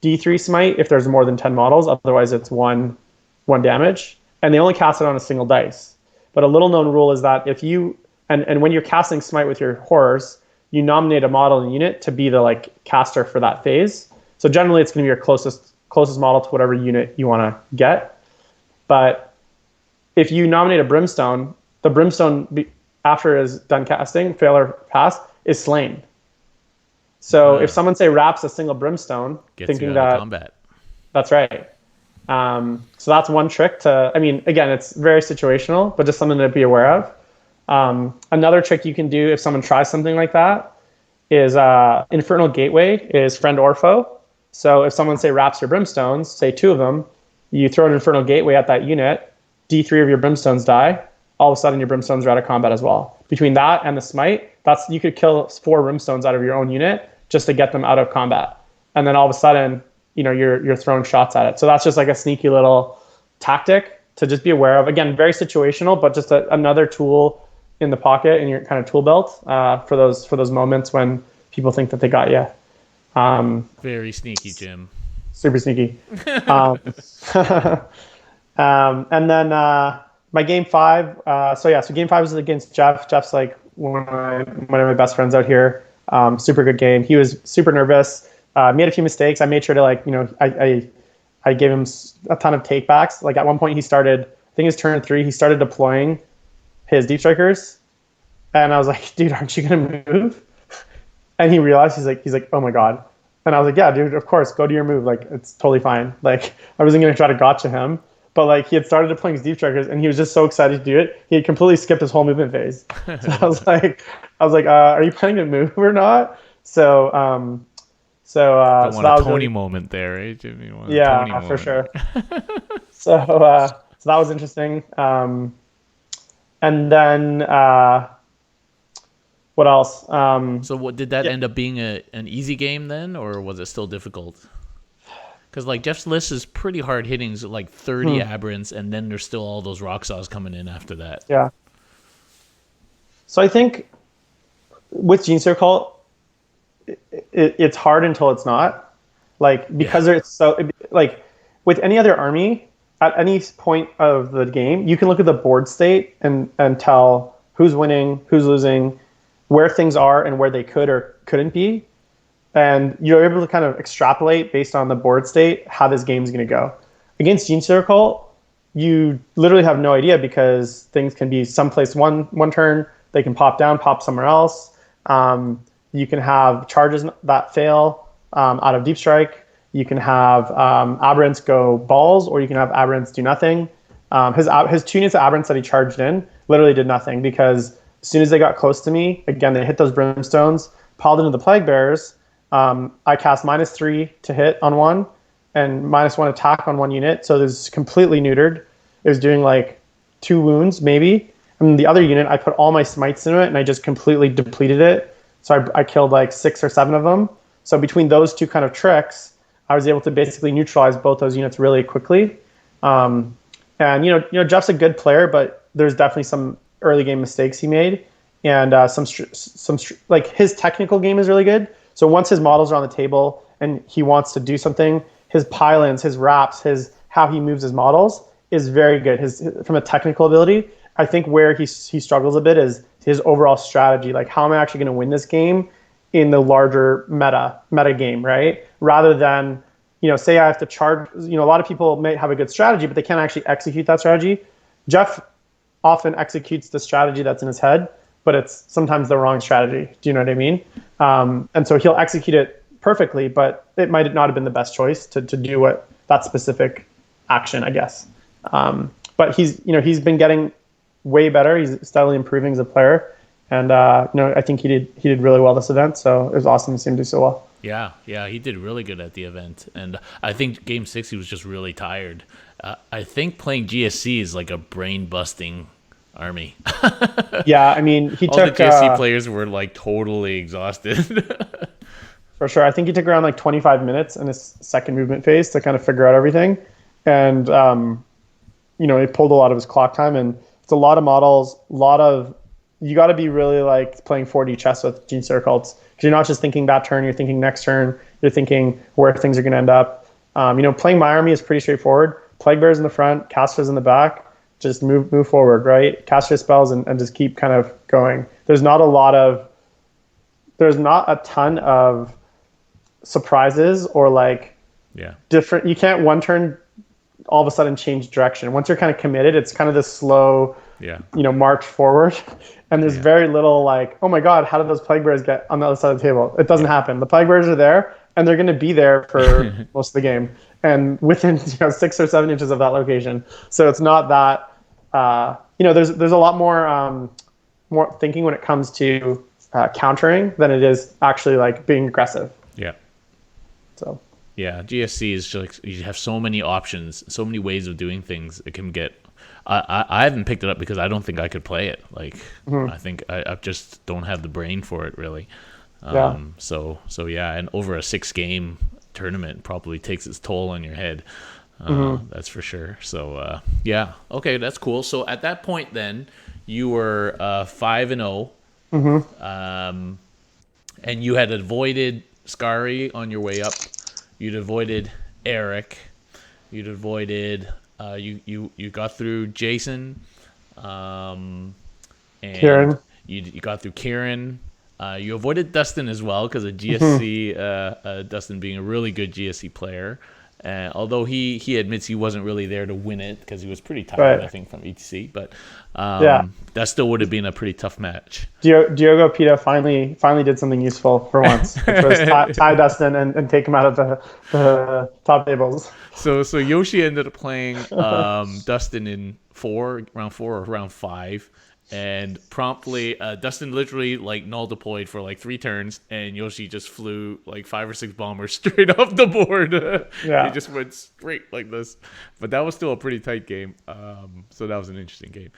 D3 Smite if there's more than 10 models. Otherwise, it's one damage, and they only cast it on a single dice. But a little known rule is that if you and when you're casting Smite with your horrors, you nominate a model and unit to be the caster for that phase. So generally, it's going to be your closest model to whatever unit you want to get. But if you nominate a Brimstone, the Brimstone, after it is done casting, fail or pass, is slain. So if someone, say, wraps a single Brimstone, Gets thinking you out of that... combat. That's right. So that's one trick to, I mean, again, it's very situational, but just something to be aware of. Another trick you can do if someone tries something like that is Infernal Gateway is friend or foe. So if someone, say, wraps your brimstones, say two of them, you throw an Infernal Gateway at that unit, D3 of your brimstones die, all of a sudden your brimstones are out of combat as well. Between that and the smite, you could kill 4 brimstones out of your own unit just to get them out of combat. And then all of a sudden, you're throwing shots at it. So that's just like a sneaky little tactic to just be aware of. Again, very situational, but just another tool in the pocket in your kind of tool belt for those moments when people think that they got you. Very sneaky, Jim. Super sneaky. And then my game 5. So game 5 was against Jeff. Jeff's like one of my best friends out here. Super good game. He was super nervous. Made a few mistakes. I made sure to I gave him a ton of takebacks. Like at one point he started, I think it was turn 3, he started deploying his deep strikers, and I was like, dude, aren't you gonna move? And he realized, he's like, oh my god. And I was like, yeah, dude, of course, go to your move. Like, it's totally fine. Like, I wasn't gonna try to gotcha him, but like he had started deploying his deep strikers, and he was just so excited to do it. He had completely skipped his whole movement phase. So I was like, are you planning to move or not? So Don't so want that a was Tony really, moment there, right, Jim? You want a Tony yeah, moment. for sure. So so that was interesting. And then what else? So what did that Yeah. end up being an easy game then, or was it still difficult? Because like Jeff's list is pretty hard hitting, so like 30 aberrants, and then there's still all those rock saws coming in after that. Yeah. So I think with Gene Circle, it's hard until it's not. Like, because it's so, like, with any other army, at any point of the game, you can look at the board state and tell who's winning, who's losing, where things are, and where they could or couldn't be. And you're able to kind of extrapolate based on the board state how this game's going to go. Against Gene Circle, you literally have no idea, because things can be someplace one turn, they can pop down, pop somewhere else. You can have charges that fail out of Deep Strike. You can have aberrants go balls, or you can have aberrants do nothing. His 2 units of aberrants that he charged in literally did nothing, because as soon as they got close to me, again, they hit those brimstones, piled into the plague bearers. I cast -3 to hit on one and -1 attack on one unit. So it was completely neutered. It was doing like 2 wounds maybe. And the other unit, I put all my smites into it and I just completely depleted it. So I killed like 6 or 7 of them. So between those 2 kind of tricks, I was able to basically neutralize both those units really quickly. And Jeff's a good player, but there's definitely some early game mistakes he made, and like his technical game is really good. So once his models are on the table and he wants to do something, his pylons, his wraps, how he moves his models is very good. From a technical ability, I think where he struggles a bit is his overall strategy. Like, how am I actually going to win this game in the larger meta game, right? Rather than, say I have to charge. A lot of people may have a good strategy, but they can't actually execute that strategy. Jeff often executes the strategy that's in his head, but it's sometimes the wrong strategy. Do you know what I mean? And so he'll execute it perfectly, but it might not have been the best choice to do that specific action, I guess. But he's been getting way better. He's steadily improving as a player, and I think he did really well this event. So it was awesome to see him do so well. Yeah, he did really good at the event, and I think Game 6 he was just really tired. I think playing GSC is like a brain-busting army. Yeah, I mean, he all took the GSC players were like totally exhausted. for sure. I think he took around like 25 minutes in his second movement phase to kind of figure out everything, and he pulled a lot of his clock time, and it's a lot of models, you got to be really like playing 4D chess with Gene Circle, because you're not just thinking that turn, you're thinking next turn, you're thinking where things are going to end up. Playing my army is pretty straightforward. Plague Bears in the front, casters in the back, just move forward, right? Cast your spells and just keep kind of going. There's not a ton of surprises or like different. You can't one turn all of a sudden change direction. Once you're kind of committed, it's kind of this slow march forward. And there's very little like, oh my God, how did those Plague Bears get on the other side of the table? It doesn't happen. The Plague Bears are there, and they're going to be there for most of the game, and within 6 or 7 inches of that location. So it's not that there's a lot more thinking when it comes to countering than it is actually like being aggressive. Yeah. So. Yeah, GSC is just like you have so many options, so many ways of doing things. It can get. I haven't picked it up because I don't think I could play it. Like I think I just don't have the brain for it really. So yeah, and over a 6-game tournament probably takes its toll on your head. That's for sure. So yeah, okay, that's cool. So at that point, then you were 5-0, and you had avoided Scary on your way up. You'd avoided Eric. You'd avoided. You got through Jason. And Kieran. You got through Kieran. You avoided Dustin as well because of GSC. Dustin being a really good GSC player. Although he admits he wasn't really there to win it because he was pretty tired, right. I think, from ETC. But that still would have been a pretty tough match. Diogo Pita finally did something useful for once, which was tie Dustin and take him out of the top tables. So Yoshi ended up playing Dustin in round 4 or round 5. And promptly, Dustin literally like null deployed for like 3 turns, and Yoshi just flew like 5 or 6 bombers straight off the board. He just went straight like this. But that was still a pretty tight game. So that was an interesting game.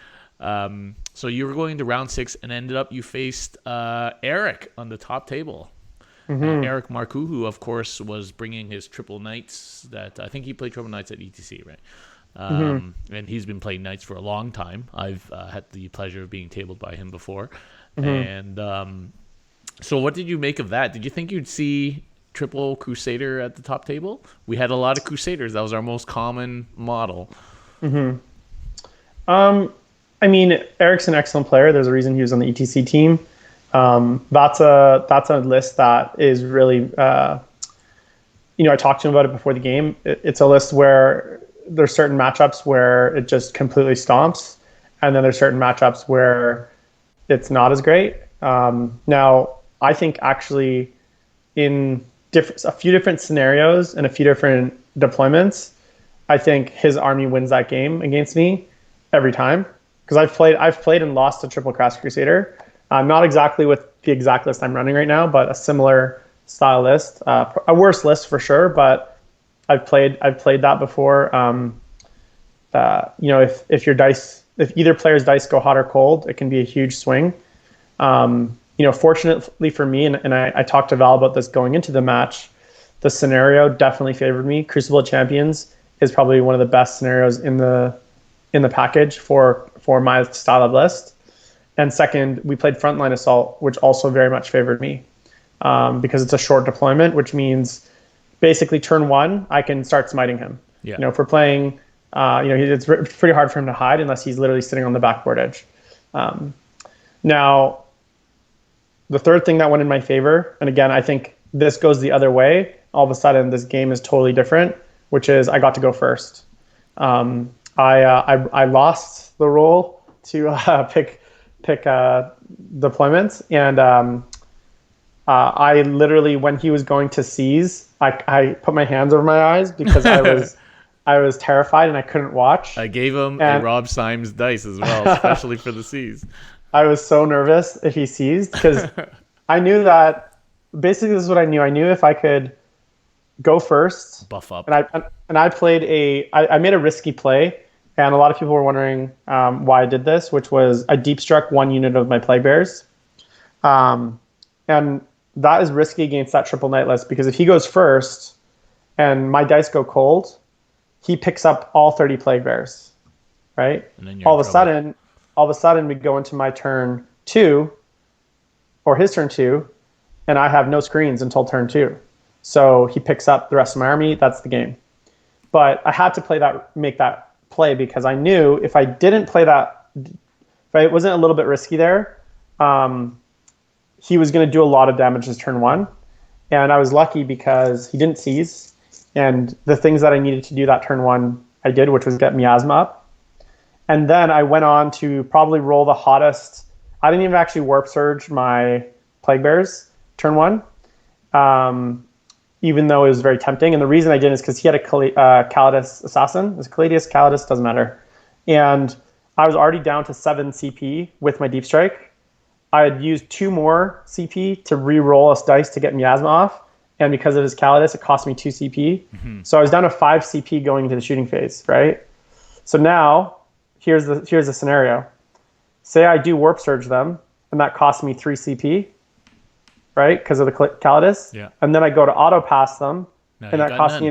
So you were going to round 6, and ended up you faced Eric on the top table. Eric Marcoux, who of course was bringing his triple knights. That I think he played triple knights at ETC, right? And he's been playing knights for a long time. I've had the pleasure of being tabled by him before. And so what did you make of that? Did you think you'd see triple Crusader at the top table? We had a lot of Crusaders. That was our most common model. I mean, Eric's an excellent player. There's a reason he was on the ETC team. That's a list that is really, I talked to him about it before the game. It's a list where there's certain matchups where it just completely stomps, and then there's certain matchups where it's not as great. Now, I think actually in a few different scenarios and a few different deployments, I think his army wins that game against me every time, because I've played and lost to Triple Cross Crusader. Not exactly with the exact list I'm running right now, but a similar style list, a worse list for sure, but I've played that before. If either player's dice go hot or cold, it can be a huge swing. Fortunately for me, and I talked to Val about this going into the match, the scenario definitely favored me. Crucible of Champions is probably one of the best scenarios in the package for my style of list. And second, we played Frontline Assault, which also very much favored me because it's a short deployment, which means basically turn 1, I can start smiting him. Yeah. If we're playing, it's pretty hard for him to hide unless he's literally sitting on the backboard edge. Now, the third thing that went in my favor, and again, I think this goes the other way. All of a sudden, this game is totally different, which is I got to go first. I lost the role to pick deployments, and I literally, when he was going to seize, I put my hands over my eyes because I was terrified and I couldn't watch. I gave him a Rob Symes dice as well, especially for the seize. I was so nervous if he seized because I knew that basically this is what I knew. I knew if I could go first, buff up, and I played I made a risky play, and a lot of people were wondering why I did this, which was I deep struck 1 unit of my Plague Bears, and that is risky against that triple knight list because if he goes first and my dice go cold, he picks up all 30 Plague Bears, right? And then all of a sudden we go into my turn 2 or his turn 2, and I have no screens until turn 2. So he picks up the rest of my army. That's the game. But I had to make that play because I knew if I didn't play that, if it wasn't a little bit risky there, he was going to do a lot of damage his turn 1. And I was lucky because he didn't seize. And the things that I needed to do that turn 1, I did, which was get Miasma up. And then I went on to probably roll the hottest. I didn't even actually Warp Surge my Plague Bears turn 1. even though it was very tempting. And the reason I didn't is because he had a Calidus assassin. It was Calidus, Calidus, doesn't matter. And I was already down to 7 CP with my deep strike. I had used 2 more CP to re-roll a dice to get Miasma off. And because of his Calidus, it cost me 2 CP. So I was down to 5 CP going into the shooting phase, right? So now, here's the scenario. Say I do Warp Surge them, and that costs me 3 CP, right? Because of the Calidus. Yeah. And then I go to auto pass them, Now and you that got costs none. me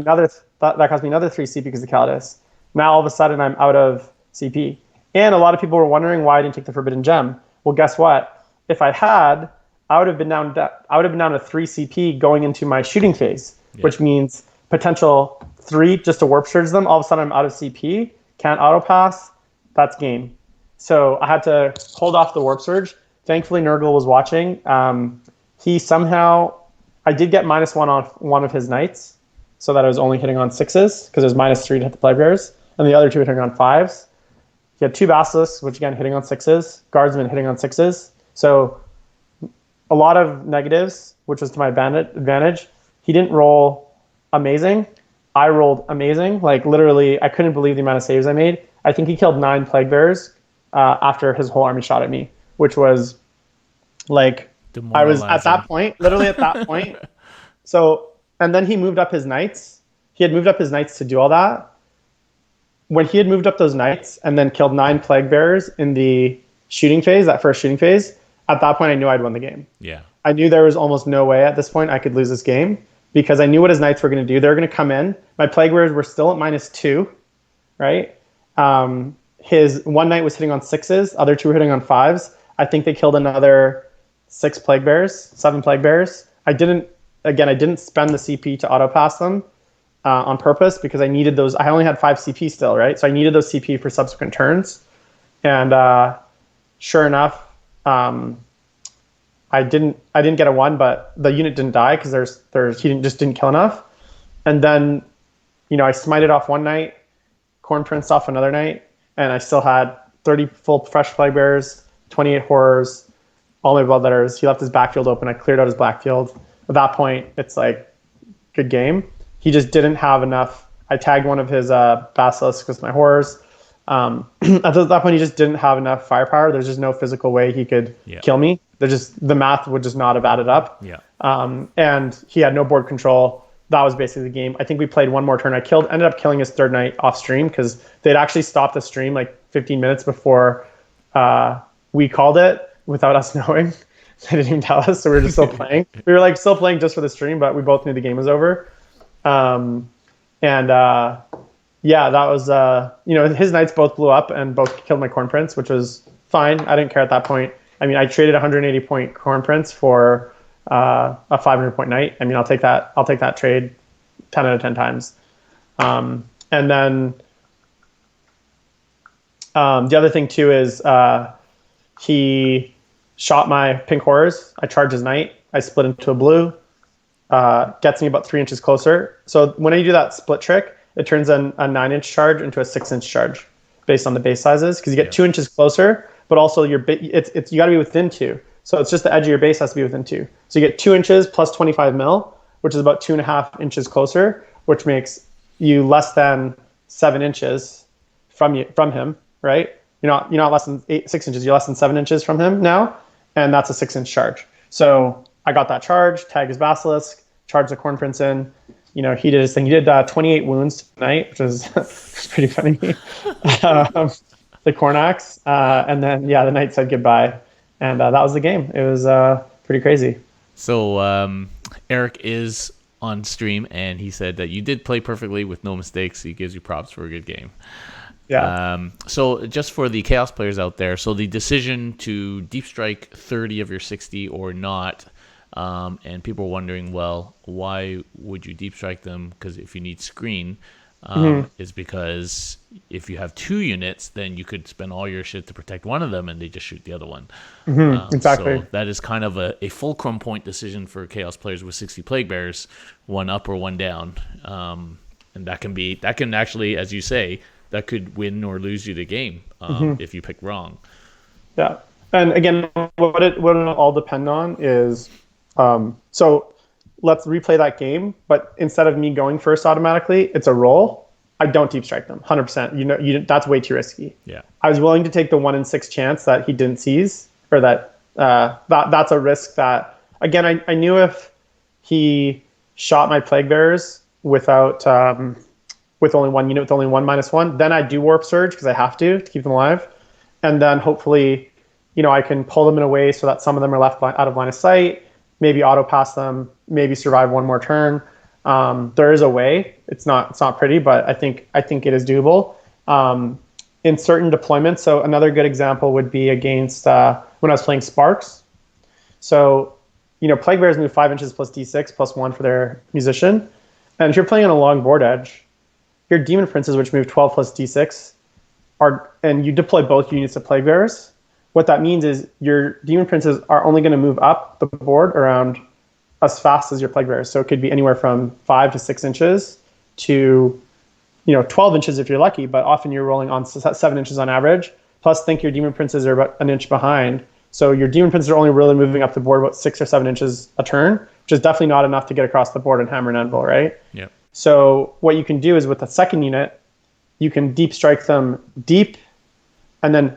another 3 CP because of the Calidus. Now all of a sudden I'm out of CP. And a lot of people were wondering why I didn't take the Forbidden Gem. Well, guess what? If I had, I would have been down to 3 CP going into my shooting phase, which means potential 3 just to Warp Surge them. All of a sudden I'm out of CP, can't auto pass. That's game. So I had to hold off the Warp Surge. Thankfully, Nurgle was watching. He somehow, I did get -1 on one of his knights, so that I was only hitting on 6s, because it was -3 to hit the Plague Bearers, and the other 2 hitting on 5s. He had 2 Basilisks, which again, hitting on 6s, Guardsmen hitting on 6s. So a lot of negatives, which was to my advantage. He didn't roll amazing. I rolled amazing. Like literally, I couldn't believe the amount of saves I made. I think he killed 9 Plague Bearers after his whole army shot at me, which was like, I was at that point, literally at that point. So, and then he moved up his knights. He had moved up his knights to do all that. When he had moved up those knights and then killed 9 Plague Bearers in the shooting phase, that first shooting phase, at that point I knew I'd won the game. Yeah. I knew there was almost no way at this point I could lose this game because I knew what his knights were going to do. They were going to come in. My Plague Bearers were still at -2, right? His one knight was hitting on 6s, other 2 were hitting on 5s. I think they killed another 6 Plague Bears, 7 Plague Bears. I didn't spend the CP to auto pass them on purpose because I needed those. I only had 5 CP still, right? So I needed those CP for subsequent turns. And sure enough, I didn't get a 1, but the unit didn't die because he didn't kill enough. And then, I smited off one knight, Corn Prince off another knight, and I still had 30 full fresh Plague Bearers, 28 horrors, all my bloodletters. He left his backfield open. I cleared out his backfield. At that point, it's like, good game. He just didn't have enough. I tagged one of his basilisks with my horrors. At that point, he just didn't have enough firepower. There's just no physical way he could kill me. The math would just not have added up. Yeah. And he had no board control. That was basically the game. I think we played one more turn. Ended up killing his 3rd knight off stream because they'd actually stopped the stream like 15 minutes before we called it without us knowing. They didn't even tell us, so we were just still playing. We were like still playing just for the stream, but we both knew the game was over. Yeah, that was his knights both blew up and both killed my Corn Prince, which was fine. I didn't care at that point. I mean, I traded 180 point Corn Prince for a 500 point knight. I mean, I'll take that trade 10 out of 10 times. And then the other thing too is he shot my pink horrors. I charged his knight. I split into a blue. Gets me about 3 inches closer. So when I do that split trick, it turns a 9-inch charge into a 6-inch charge based on the base sizes because you get 2 inches closer, but also you got to be within 2. So it's just the edge of your base has to be within 2. So you get 2 inches plus 25 mil, which is about 2.5 inches closer, which makes you less than 7 inches from him, right? You're not less than 6 inches. You're less than 7 inches from him now, and that's a 6-inch charge. So I got that charge, tagged his Basilisk, charged the Corn Prince in. He did his thing. He did 28 wounds tonight, which is pretty funny. The Corn Axe, and then the knight said goodbye, and that was the game. It was pretty crazy. So Eric is on stream, and he said that you did play perfectly with no mistakes. He gives you props for a good game. Yeah. So just for the Chaos players out there, so the decision to deep strike 30 of your 60 or not, and people are wondering, well, why would you deep strike them? Because if you need screen, is because if you have 2 units, then you could spend all your shit to protect one of them, and they just shoot the other one. Exactly. So that is kind of a fulcrum point decision for Chaos players with 60 Plague Bears, 1 up or 1 down, and that can actually, as you say, that could win or lose you the game if you pick wrong. Yeah, and again, what it all depend on is so let's replay that game, but instead of me going first automatically, it's a roll. I don't deep strike them 100%. That's way too risky. Yeah. I was willing to take the 1 in 6 chance that he didn't seize, or that's a risk that, again, I knew if he shot my plague bearers without with only one unit, with only one -1, then I do warp surge because I have to keep them alive, and then hopefully, I can pull them in a way so that some of them are left out of line of sight, maybe auto pass them, maybe survive one more turn. There is a way. It's not pretty, but I think it is doable in certain deployments. So another good example would be against when I was playing Sparks. So Plague Bears move 5 inches plus D6 plus 1 for their musician, and if you're playing on a long board edge, your Demon Princes, which move 12 plus D6, and you deploy both units of Plague Bearers. What that means is your Demon Princes are only going to move up the board around as fast as your Plague Bearers. So it could be anywhere from 5 to 6 inches to 12 inches if you're lucky, but often you're rolling on 7 inches on average. Plus, think your Demon Princes are about an inch behind. So your Demon Princes are only really moving up the board about 6 or 7 inches a turn, which is definitely not enough to get across the board and hammer and anvil, right? Yeah. So what you can do is with the second unit, you can deep strike them deep, and then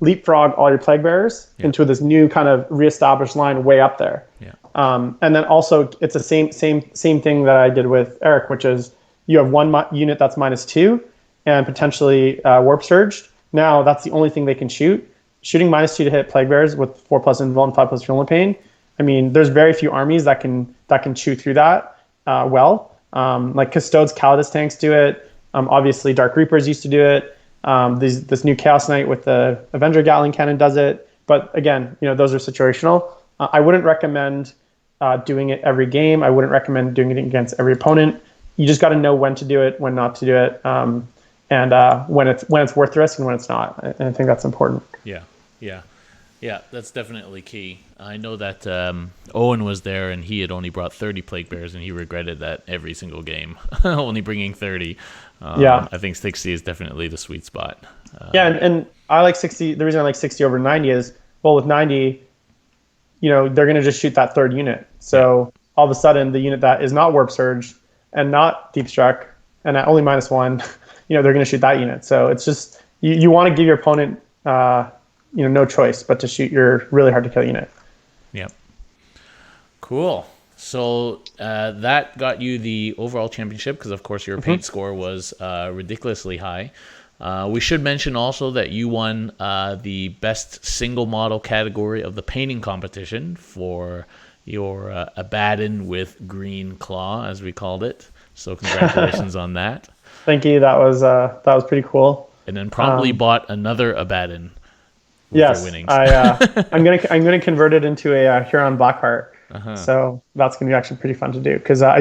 leapfrog all your Plague Bearers into this new kind of reestablished line way up there. Yeah. And then also it's the same thing that I did with Eric, which is you have one unit that's -2 and potentially warp surged. Now that's the only thing they can shoot. Shooting -2 to hit Plague Bearers with 4+ invul and 5+ Virulent Pain. I mean, there's very few armies that can chew through that well. Like Custodes Calidus tanks do it. Obviously, Dark Reapers used to do it. This new Chaos Knight with the Avenger Gatling Cannon does it. But again, those are situational. I wouldn't recommend doing it every game. I wouldn't recommend doing it against every opponent. You just got to know when to do it, when not to do it, and when it's worth the risk and when it's not. And I think that's important. Yeah, that's definitely key. I know that Owen was there and he had only brought 30 Plague Bears and he regretted that every single game, only bringing 30. I think 60 is definitely the sweet spot. And I like 60. The reason I like 60 over 90 is, well, with 90, they're going to just shoot that third unit. So all of a sudden, the unit that is not warp surged and not deep struck and at only -1, they're going to shoot that unit. So it's just you want to give your opponent no choice but to shoot your really hard to kill unit. Yep. Cool. So that got you the overall championship because, of course, your paint score was ridiculously high. We should mention also that you won the best single model category of the painting competition for your Abaddon with green claw, as we called it. So congratulations on that. Thank you. That was pretty cool. And then promptly bought another Abaddon. Yes, I'm gonna convert it into a Huron Blackheart. So that's gonna be actually pretty fun to do because I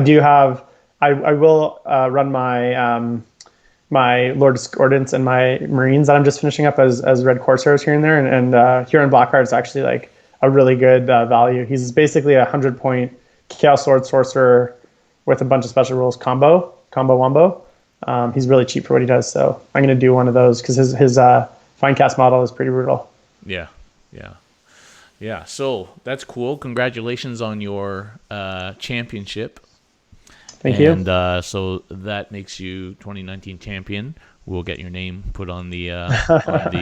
will run my my Lord Discordance and my Marines that I'm just finishing up as Red Corsairs here and there, and Huron Blackheart is actually like a really good value. He's basically a 100-point Chaos Sword Sorcerer with a bunch of special rules combo wombo. He's really cheap for what he does, so I'm gonna do one of those because his Finecast model is pretty brutal. Yeah. So that's cool. Congratulations on your championship. Thank you. And so that makes you 2019 champion. We'll get your name put on the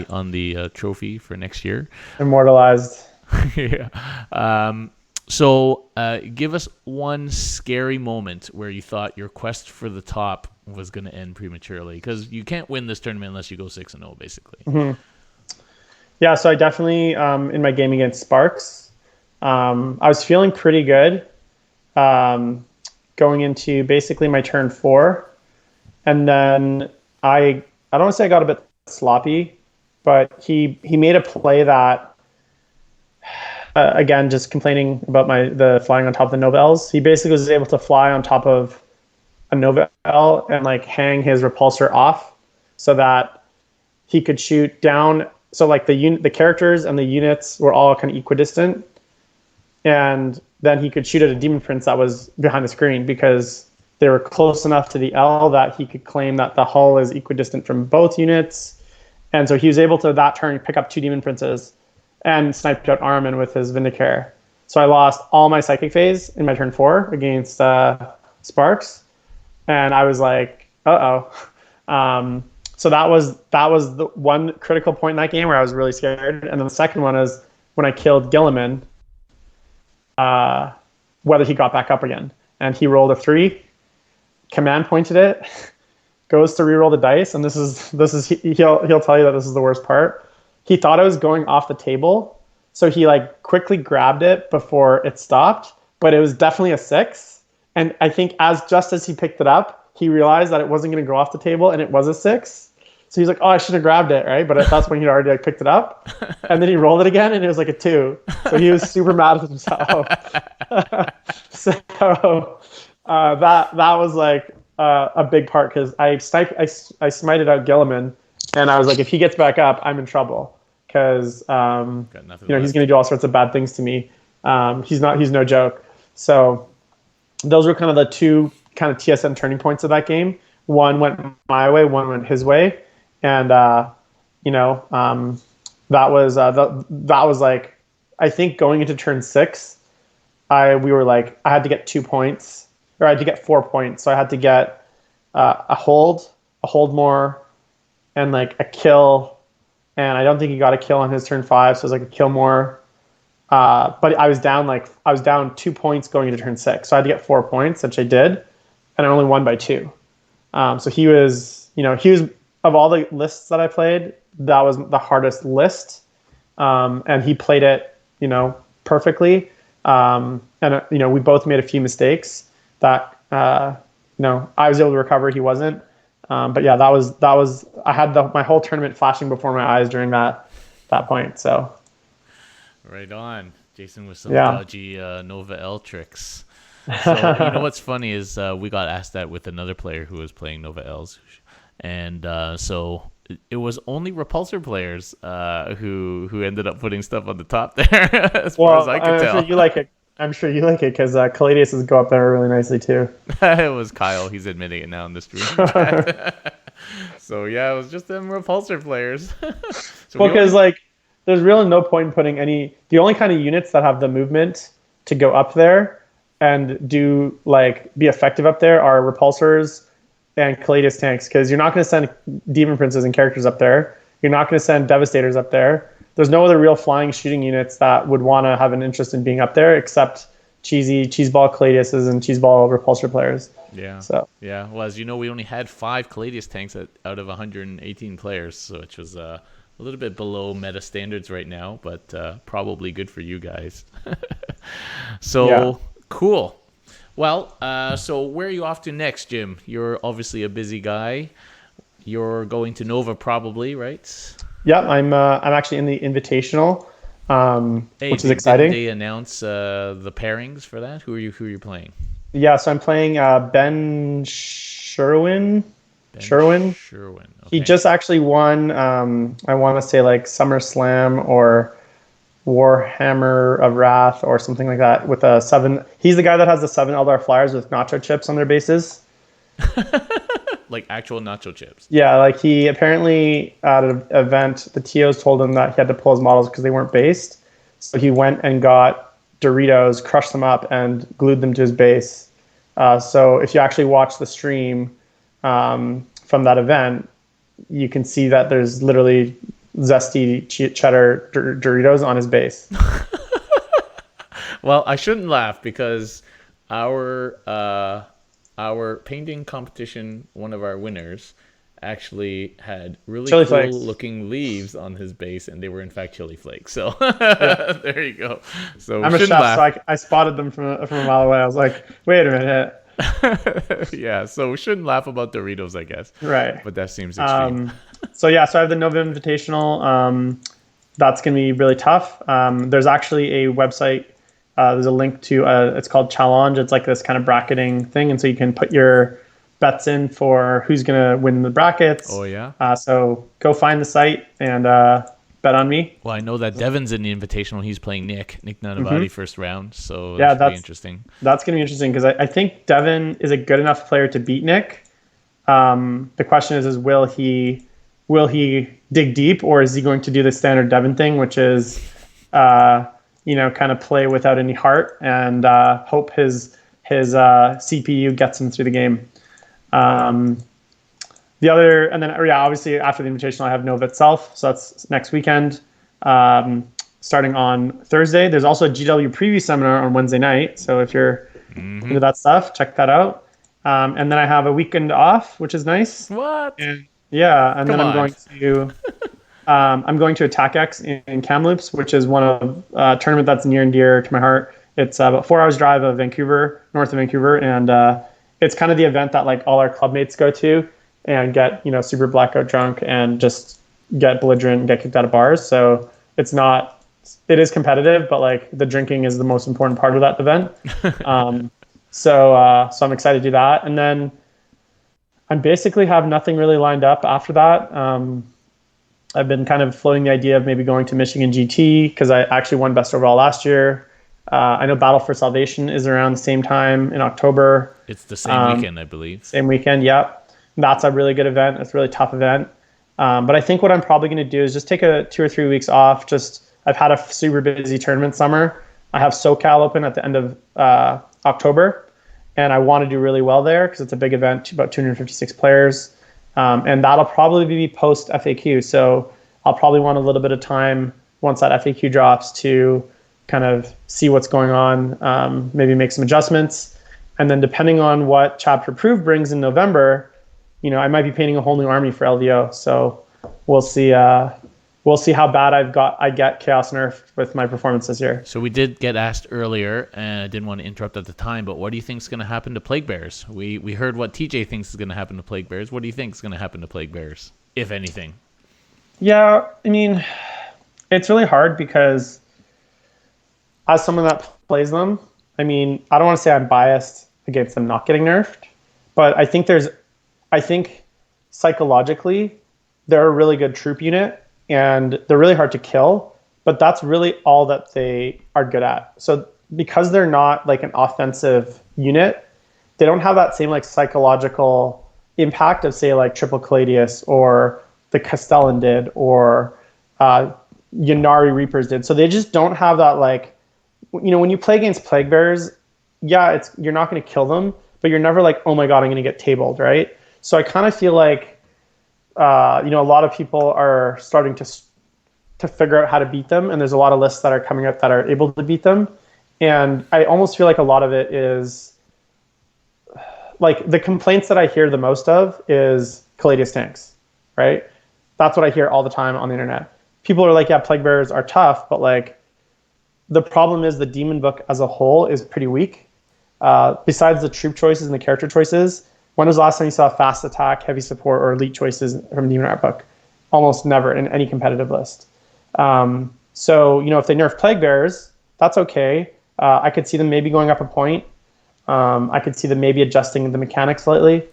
on the trophy for next year. Immortalized. Yeah. So give us one scary moment where you thought your quest for the top was going to end prematurely, because you can't win this tournament unless you go 6-0, basically. Mm-hmm. Yeah, so I definitely, in my game against Sparks, I was feeling pretty good going into basically my turn 4. And then I don't want to say I got a bit sloppy, but he made a play that, again, just complaining about the flying on top of the Nova Elves. He basically was able to fly on top of a Nova L and like hang his repulsor off so that he could shoot down. So like the characters and the units were all kind of equidistant, and then he could shoot at a Demon Prince that was behind the screen because they were close enough to the L that he could claim that the hull is equidistant from both units. And so he was able to that turn pick up 2 Demon Princes and sniped out Armin with his Vindicare. So I lost all my psychic phase in my turn 4 against Sparks, and I was like, so that was the one critical point in that game where I was really scared. And then the second one is when I killed Gilliman, whether he got back up again, and he rolled a 3, command pointed it, goes to reroll the dice, and this is he'll tell you that this is the worst part. He thought I was going off the table, so he like quickly grabbed it before it stopped, but it was definitely a 6. And I think just as he picked it up, he realized that it wasn't going to go off the table, and it was a 6. So he's like, "Oh, I should have grabbed it, right?" But that's when he'd already like picked it up, and then he rolled it again, and it was like a 2. So he was super mad at himself. So that was like a big part, because I smited out Gilliman, and I was like, if he gets back up, I'm in trouble, because he's going to do all sorts of bad things to me. He's no joke. So those were kind of the two kind of TSN turning points of that game. One went my way, one went his way, and that was like, I think going into turn 6, I had to get 2 points, or I had to get 4 points. So I had to get a hold more, and like a kill, and I don't think he got a kill on his turn 5, so it was like a kill more. But I was down 2 points going into turn 6, so I had to get 4 points, which I did, and I only won by 2. So he was of all the lists that I played, that was the hardest list, and he played it perfectly. And we both made a few mistakes that I was able to recover. He wasn't. But yeah, that was I had my whole tournament flashing before my eyes during that point. So right on, Jason, with some dodgy Nova L tricks. So what's funny is we got asked that with another player who was playing Nova Ls, and so it was only repulsor players who ended up putting stuff on the top there, as far as I could tell. I'm sure you like it because Caladius' go up there really nicely too. It was Kyle. He's admitting it now in the stream. So yeah, it was just them repulsor players. Because there's really no point in putting the only kind of units that have the movement to go up there and do be effective up there are repulsors and Caladius tanks, because you're not going to send demon princes and characters up there. You're not going to send devastators up there. There's no other real flying shooting units that would want to have an interest in being up there except cheeseball Caladiuses and cheeseball repulsor players. Yeah. So yeah. Well, as you know, we only had 5 Caladius tanks out of 118 players, so which was a little bit below meta standards right now, but probably good for you guys. So yeah. Cool. Well, so where are you off to next, Jim? You're obviously a busy guy. You're going to Nova probably, right? Yeah, I'm actually in the Invitational, which is exciting. Did they announce the pairings for that? Who are you playing? Yeah, so I'm playing Ben Sherwin. Okay. He just actually won, I want to say SummerSlam or Warhammer of Wrath or something like that with a 7. He's the guy that has the 7 Eldar Flyers with nacho chips on their bases. Like actual nacho chips. Yeah, he apparently at an event, the TOs told him that he had to pull his models because they weren't based. So he went and got Doritos, crushed them up, and glued them to his base. So if you actually watch the stream from that event, you can see that there's literally zesty cheddar Doritos on his base. Well, I shouldn't laugh because our painting competition, one of our winners, actually had really chili cool flakes looking leaves on his base, and they were in fact chili flakes. So yeah. There you go. So I'm a chef, so I spotted them from a mile away. I was like, wait a minute. Yeah, so we shouldn't laugh about Doritos, I guess. Right. But that seems extreme. So I have the Nova Invitational. That's going to be really tough. There's actually a website. There's a link to it's called Challenge. It's like this kind of bracketing thing, and so you can put your bets in for who's going to win the brackets. Oh yeah. So go find the site and bet on me. Well, I know that Devin's in the Invitational. He's playing Nick Nanavati first round, so that's be interesting. That's going to be interesting because I think Devin is a good enough player to beat Nick. The question is will he dig deep, or is he going to do the standard Devin thing, which is kind of play without any heart and hope his CPU gets him through the game. And then obviously after the Invitational, I have Nova itself, so that's next weekend. Starting on Thursday. There's also a GW preview seminar on Wednesday night. So if you're into that stuff, check that out. And then I have a weekend off, which is nice. What? And then Come I'm on. going to Attack X in Kamloops, which is one of a tournament that's near and dear to my heart. It's about 4 hours drive of Vancouver, north of Vancouver, and it's kind of the event that like all our clubmates go to and get super blackout drunk and just get belligerent and get kicked out of bars. So it is competitive, but like the drinking is the most important part of that event. So I'm excited to do that. And then I basically have nothing really lined up after that. I've been kind of floating the idea of maybe going to Michigan GT because I actually won best overall last year. I know Battle for Salvation is around the same time in October. It's the same weekend, I believe. Same weekend, yep. That's a really good event. It's a really tough event. But I think what I'm probably going to do is just take 2 or 3 weeks off. I've had a super busy tournament summer. I have SoCal open at the end of October, and I want to do really well there because it's a big event, about 256 players. And that'll probably be post FAQ. So I'll probably want a little bit of time once that FAQ drops to kind of see what's going on, maybe make some adjustments. And then depending on what Chapter Approved brings in November, I might be painting a whole new army for LVO. So we'll see. We'll see how bad I get Chaos Nerf with my performance this year. So we did get asked earlier, and I didn't want to interrupt at the time, but what do you think is going to happen to Plague Bears? We heard what TJ thinks is going to happen to Plague Bears. What do you think is going to happen to Plague Bears, if anything? Yeah, I mean, it's really hard because as someone that plays them, I mean, I don't want to say I'm biased against them not getting nerfed, but I think psychologically, they're a really good troop unit. And they're really hard to kill, but that's really all that they are good at. So because they're not like an offensive unit, they don't have that same like psychological impact of say like Triple Caladius or the Castellan did or Yannari Reapers did. So they just don't have that like, when you play against Plague Bears, yeah, you're not going to kill them, but you're never like, oh my God, I'm going to get tabled, right? So I kind of feel like a lot of people are starting to figure out how to beat them, and there's a lot of lists that are coming up that are able to beat them. And I almost feel like a lot of it is like the complaints that I hear the most of is Caladius tanks, right? That's what I hear all the time on the internet. People are like, yeah, Plague Bears are tough, but like the problem is the Demon book as a whole is pretty weak. Besides the troop choices and the character choices, when was the last time you saw fast attack, heavy support, or elite choices from the Demon Art book? Almost never in any competitive list. So, if they nerf Plague Bears, that's okay. I could see them maybe going up a point. I could see them maybe adjusting the mechanics slightly.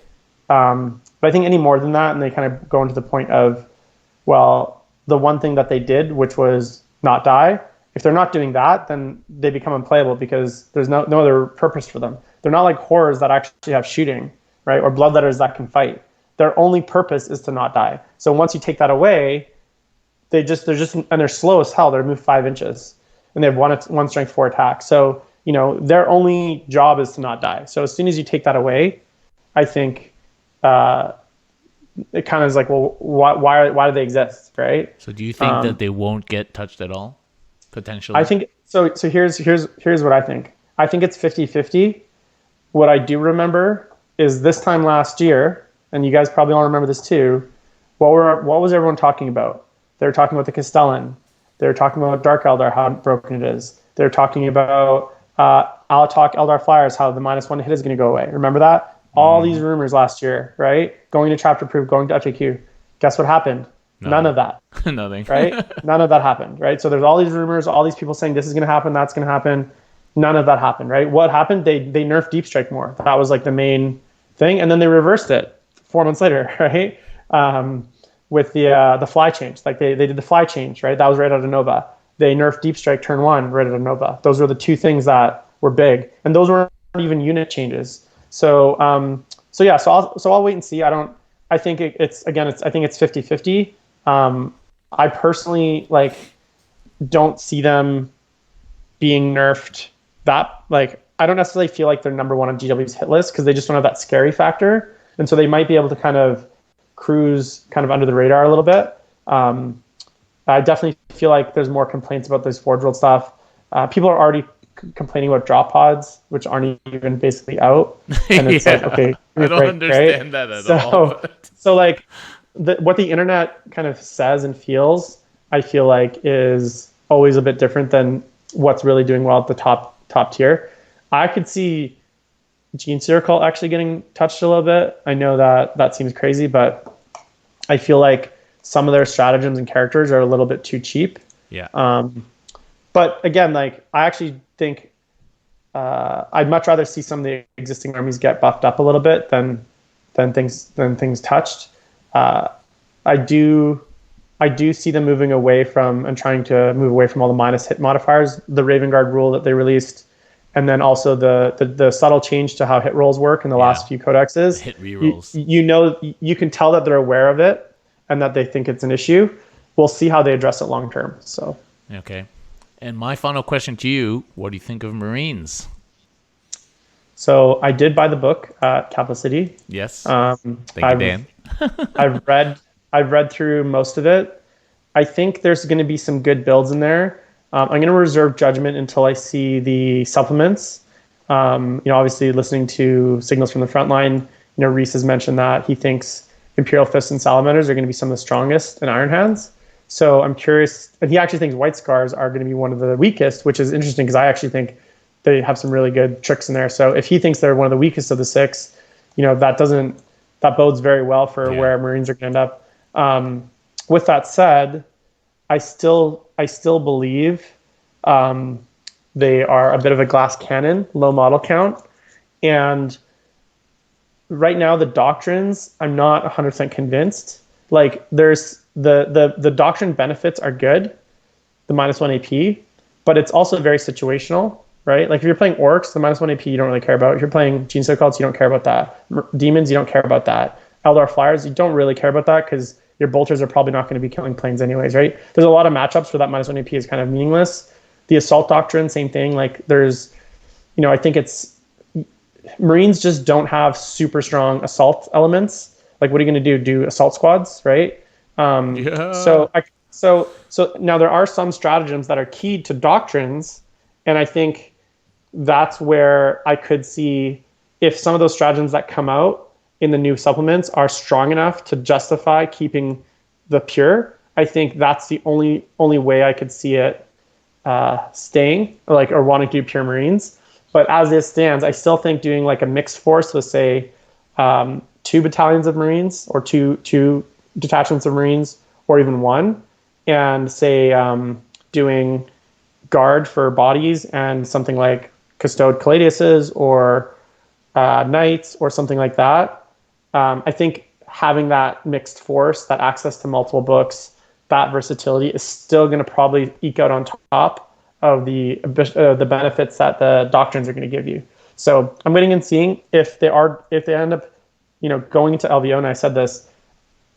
But I think any more than that, and they kind of go into the point of, well, the one thing that they did, which was not die, if they're not doing that, then they become unplayable because there's no other purpose for them. They're not like horrors that actually have shooting, right? Or bloodletters that can fight. Their only purpose is to not die. So once you take that away, they're slow as hell. They're moved 5 inches, and they have one strength 4 attack. So their only job is to not die. So as soon as you take that away, I think it kind of is like, well, why do they exist, right? So do you think that they won't get touched at all, potentially? I think so. So here's what I think. I think it's 50-50. What I do remember is this time last year, and you guys probably all remember this too, what was everyone talking about? They were talking about the Castellan. They were talking about Dark Eldar, how broken it is. They were talking about Alatok Eldar Flyers, how the -1 hit is going to go away. Remember that? All these rumors last year, right? Going to Chapter Approved, going to FAQ. Guess what happened? None of that. Nothing. Right? None of that happened, right? So there's all these rumors, all these people saying this is going to happen, that's going to happen. None of that happened, right? What happened? They nerfed Deep Strike more. That was like the main thing, and then they reversed it 4 months later, right? With the fly change, like they did the fly change, right? That was right out of Nova. They nerfed Deep Strike turn 1 right out of Nova. Those were the two things that were big, and those weren't even unit changes. So I'll wait and see. I think it's 50-50. I personally don't see them being nerfed. That like I don't necessarily feel like they're number one on GW's hit list because they just don't have that scary factor, and so they might be able to kind of cruise kind of under the radar a little bit. I definitely feel like there's more complaints about this Forge World stuff. People are already complaining about drop pods, which aren't even basically out, and it's like, okay, I don't understand that at all. But... So like, what the internet kind of says and feels, I feel like is always a bit different than what's really doing well at the top tier. I could see Gene Circle actually getting touched a little bit. I know that seems crazy, but I feel like some of their stratagems and characters are a little bit too cheap. Yeah. But again, like I actually think I'd much rather see some of the existing armies get buffed up a little bit than things touched. I do see them moving away from and trying to move away from all the minus hit modifiers, the Raven Guard rule that they released, and then also the subtle change to how hit rolls work in the last few codexes. Hit rerolls. You can tell that they're aware of it and that they think it's an issue. We'll see how they address it long term. So okay. And my final question to you, what do you think of Marines? So I did buy the book at Capital City. Yes. Thank you, Dan. I've read through most of it. I think there's going to be some good builds in there. I'm going to reserve judgment until I see the supplements. Obviously listening to Signals from the Frontline, Reese has mentioned that he thinks Imperial Fists and Salamanders are going to be some of the strongest in Iron Hands. So I'm curious, and he actually thinks White Scars are going to be one of the weakest, which is interesting because I actually think they have some really good tricks in there. So if he thinks they're one of the weakest of the six, that bodes very well for where Marines are going to end up. With that said, I still believe they are a bit of a glass cannon, low model count, and right now the doctrines I'm not 100% convinced. Like there's the doctrine benefits are good, the -1 AP, but it's also very situational, right? Like if you're playing orcs, the -1 AP you don't really care about. If you're playing Gene Cults, you don't care about that. Demons, you don't care about that. Eldar Flyers, you don't really care about that because your bolters are probably not going to be killing planes anyways, right? There's a lot of matchups where that -1 AP is kind of meaningless. The assault doctrine, same thing. Like there's, I think it's Marines just don't have super strong assault elements. Like what are you going to do? Do assault squads, right? So now there are some stratagems that are keyed to doctrines, and I think that's where I could see if some of those stratagems that come out in the new supplements are strong enough to justify keeping the pure. I think that's the only way I could see it staying, or wanting to do pure Marines. But as it stands, I still think doing like a mixed force with say 2 battalions of Marines or two detachments of Marines or even one, and say doing guard for bodies and something like Custode Caladiuses or Knights or something like that. I think having that mixed force, that access to multiple books, that versatility is still going to probably eke out on top of the benefits that the doctrines are going to give you. So I'm waiting and seeing if they end up, going into LVO. And I said this,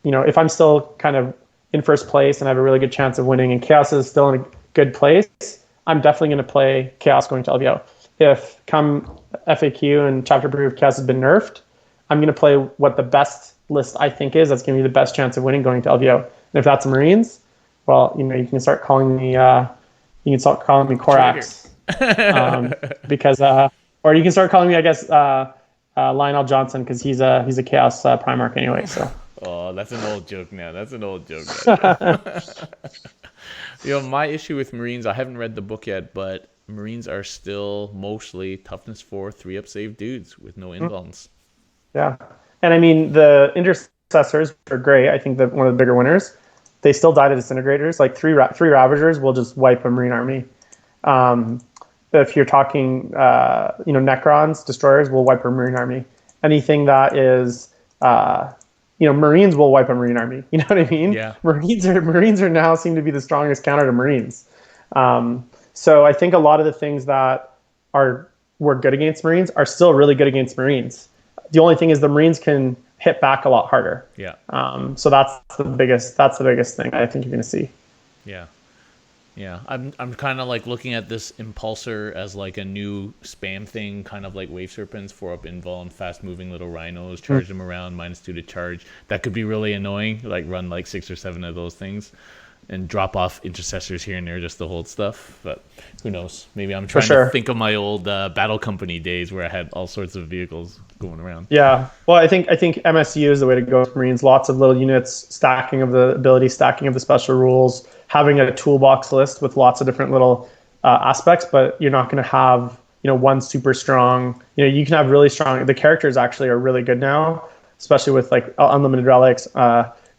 if I'm still kind of in first place and I have a really good chance of winning and Chaos is still in a good place, I'm definitely going to play Chaos going to LVO. If come FAQ and chapter proof Chaos has been nerfed, I'm going to play what the best list I think is. That's going to be the best chance of winning going to LVO. And if that's Marines, well, you can start calling me Korax, because or you can start calling me, I guess, Lionel Johnson, because he's a Chaos Primarch anyway. So. Oh, that's an old joke now. My issue with Marines, I haven't read the book yet, but Marines are still mostly toughness 4, 3-up save dudes with no invulns. Yeah, and I mean the intercessors are great. I think that one of the bigger winners. They still die to disintegrators. Like three Ravagers will just wipe a Marine army. If you're talking, Necrons, destroyers will wipe a Marine army. Anything that is, Marines will wipe a Marine army. You know what I mean? Yeah. Marines are now seem to be the strongest counter to Marines. So I think a lot of the things that were good against Marines are still really good against Marines. The only thing is the Marines can hit back a lot harder. Yeah. So that's the biggest thing I think you're going to see. Yeah. Yeah, I'm kind of like looking at this impulsor as like a new spam thing, kind of like wave serpents, 4-up invul and fast moving little rhinos, charge them around, -2 to charge. That could be really annoying, like run like 6 or 7 of those things and drop off intercessors here and there just to hold stuff. But who knows? Maybe I'm For trying to sure. think of my old battle company days where I had all sorts of vehicles going around. Yeah. Well, I think MSU is the way to go for Marines. Lots of little units, stacking of the ability, stacking of the special rules, having a toolbox list with lots of different little aspects. But you're not going to have one super strong. You can have really strong. The characters actually are really good now, especially with like unlimited relics.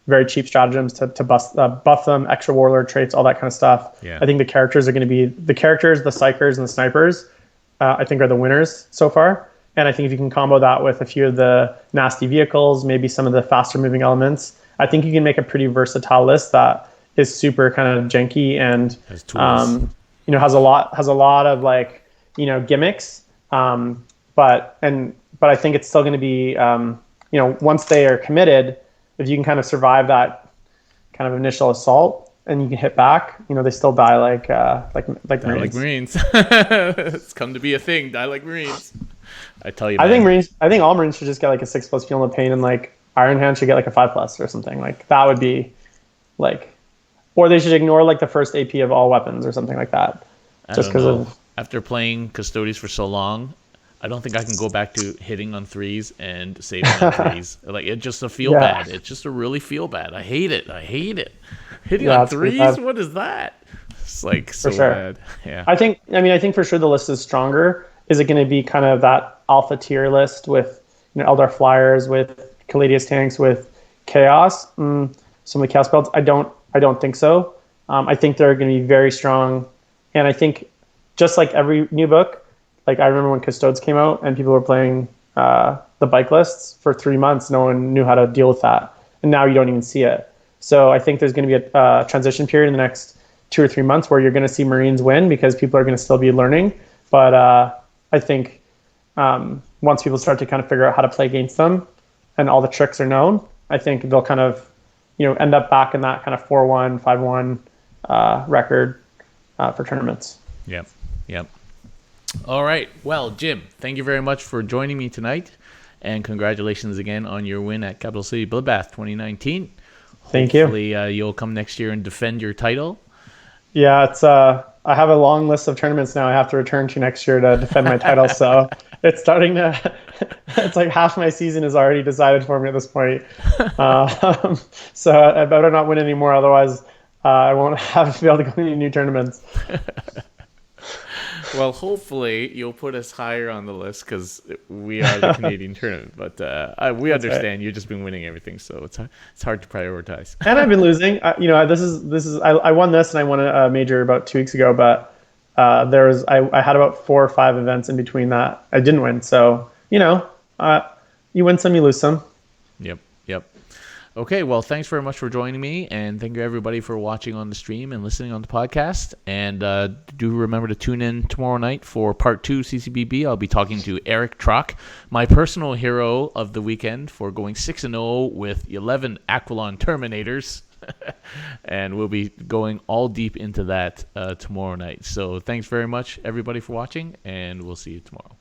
Very cheap stratagems to buff them, extra warlord traits, all that kind of stuff. Yeah. I think the characters are going to be the psychers, and the snipers. I think are the winners so far. And I think if you can combo that with a few of the nasty vehicles, maybe some of the faster moving elements, I think you can make a pretty versatile list that is super kind of janky and Has tools. has a lot of like gimmicks. But I think it's still going to be once they are committed, if you can kind of survive that kind of initial assault and you can hit back, they still die like Die Marines. like Marines. It's come to be a thing. Die like Marines. I tell you, I man. think all Marines should just get like a 6+ Fuel and Pain, and like Iron Hand should get like a 5+ or something. Like that would be like, or they should ignore like the first AP of all weapons or something like that. I Just don't because know. of After playing Custodes for so long, I don't think I can go back to hitting on 3s and saving on 3s. Like it's just a feel Yeah. bad. It's just a really feel bad. I hate it. Hitting Yeah, on it's pretty 3s? bad. What is that? It's like so sure. bad. Yeah. I think for sure the list is stronger. Is it going to be kind of that alpha tier list with Eldar flyers, with Caladius tanks, with chaos? Some of the chaos belts. I don't think so. I think they're going to be very strong, and I think just like every new book, like I remember when Custodes came out and people were playing the bike lists for 3 months. No one knew how to deal with that, and now you don't even see it. So I think there's going to be a transition period in the next 2 or 3 months where you're going to see Marines win because people are going to still be learning. But I think once people start to kind of figure out how to play against them and all the tricks are known, I think they'll kind of end up back in that kind of 4-1, 5-1 record for tournaments. Yep. Yep. All right. Well, Jim, thank you very much for joining me tonight. And congratulations again on your win at Capital City Bloodbath 2019. Thank you. Hopefully you'll come next year and defend your title. Yeah, it's I have a long list of tournaments now I have to return to next year to defend my title. So it's starting to, it's like half my season is already decided for me at this point. So I better not win anymore. Otherwise, I won't have to be able to go to any new tournaments. Well, hopefully you'll put us higher on the list because we are the Canadian tournament. But we understand you've just been winning everything, so it's hard to prioritize. And I've been losing. This is I won this and I won a major about 2 weeks ago, but I had about 4 or 5 events in between that I didn't win. So you win some, you lose some. Yep. Okay, well, thanks very much for joining me, and thank you everybody for watching on the stream and listening on the podcast. And do remember to tune in tomorrow night for part 2 CCBB. I'll be talking to Eric Trock, my personal hero of the weekend for going 6-0 with 11 Aquilon Terminators. And we'll be going all deep into that tomorrow night. So thanks very much, everybody, for watching, and we'll see you tomorrow.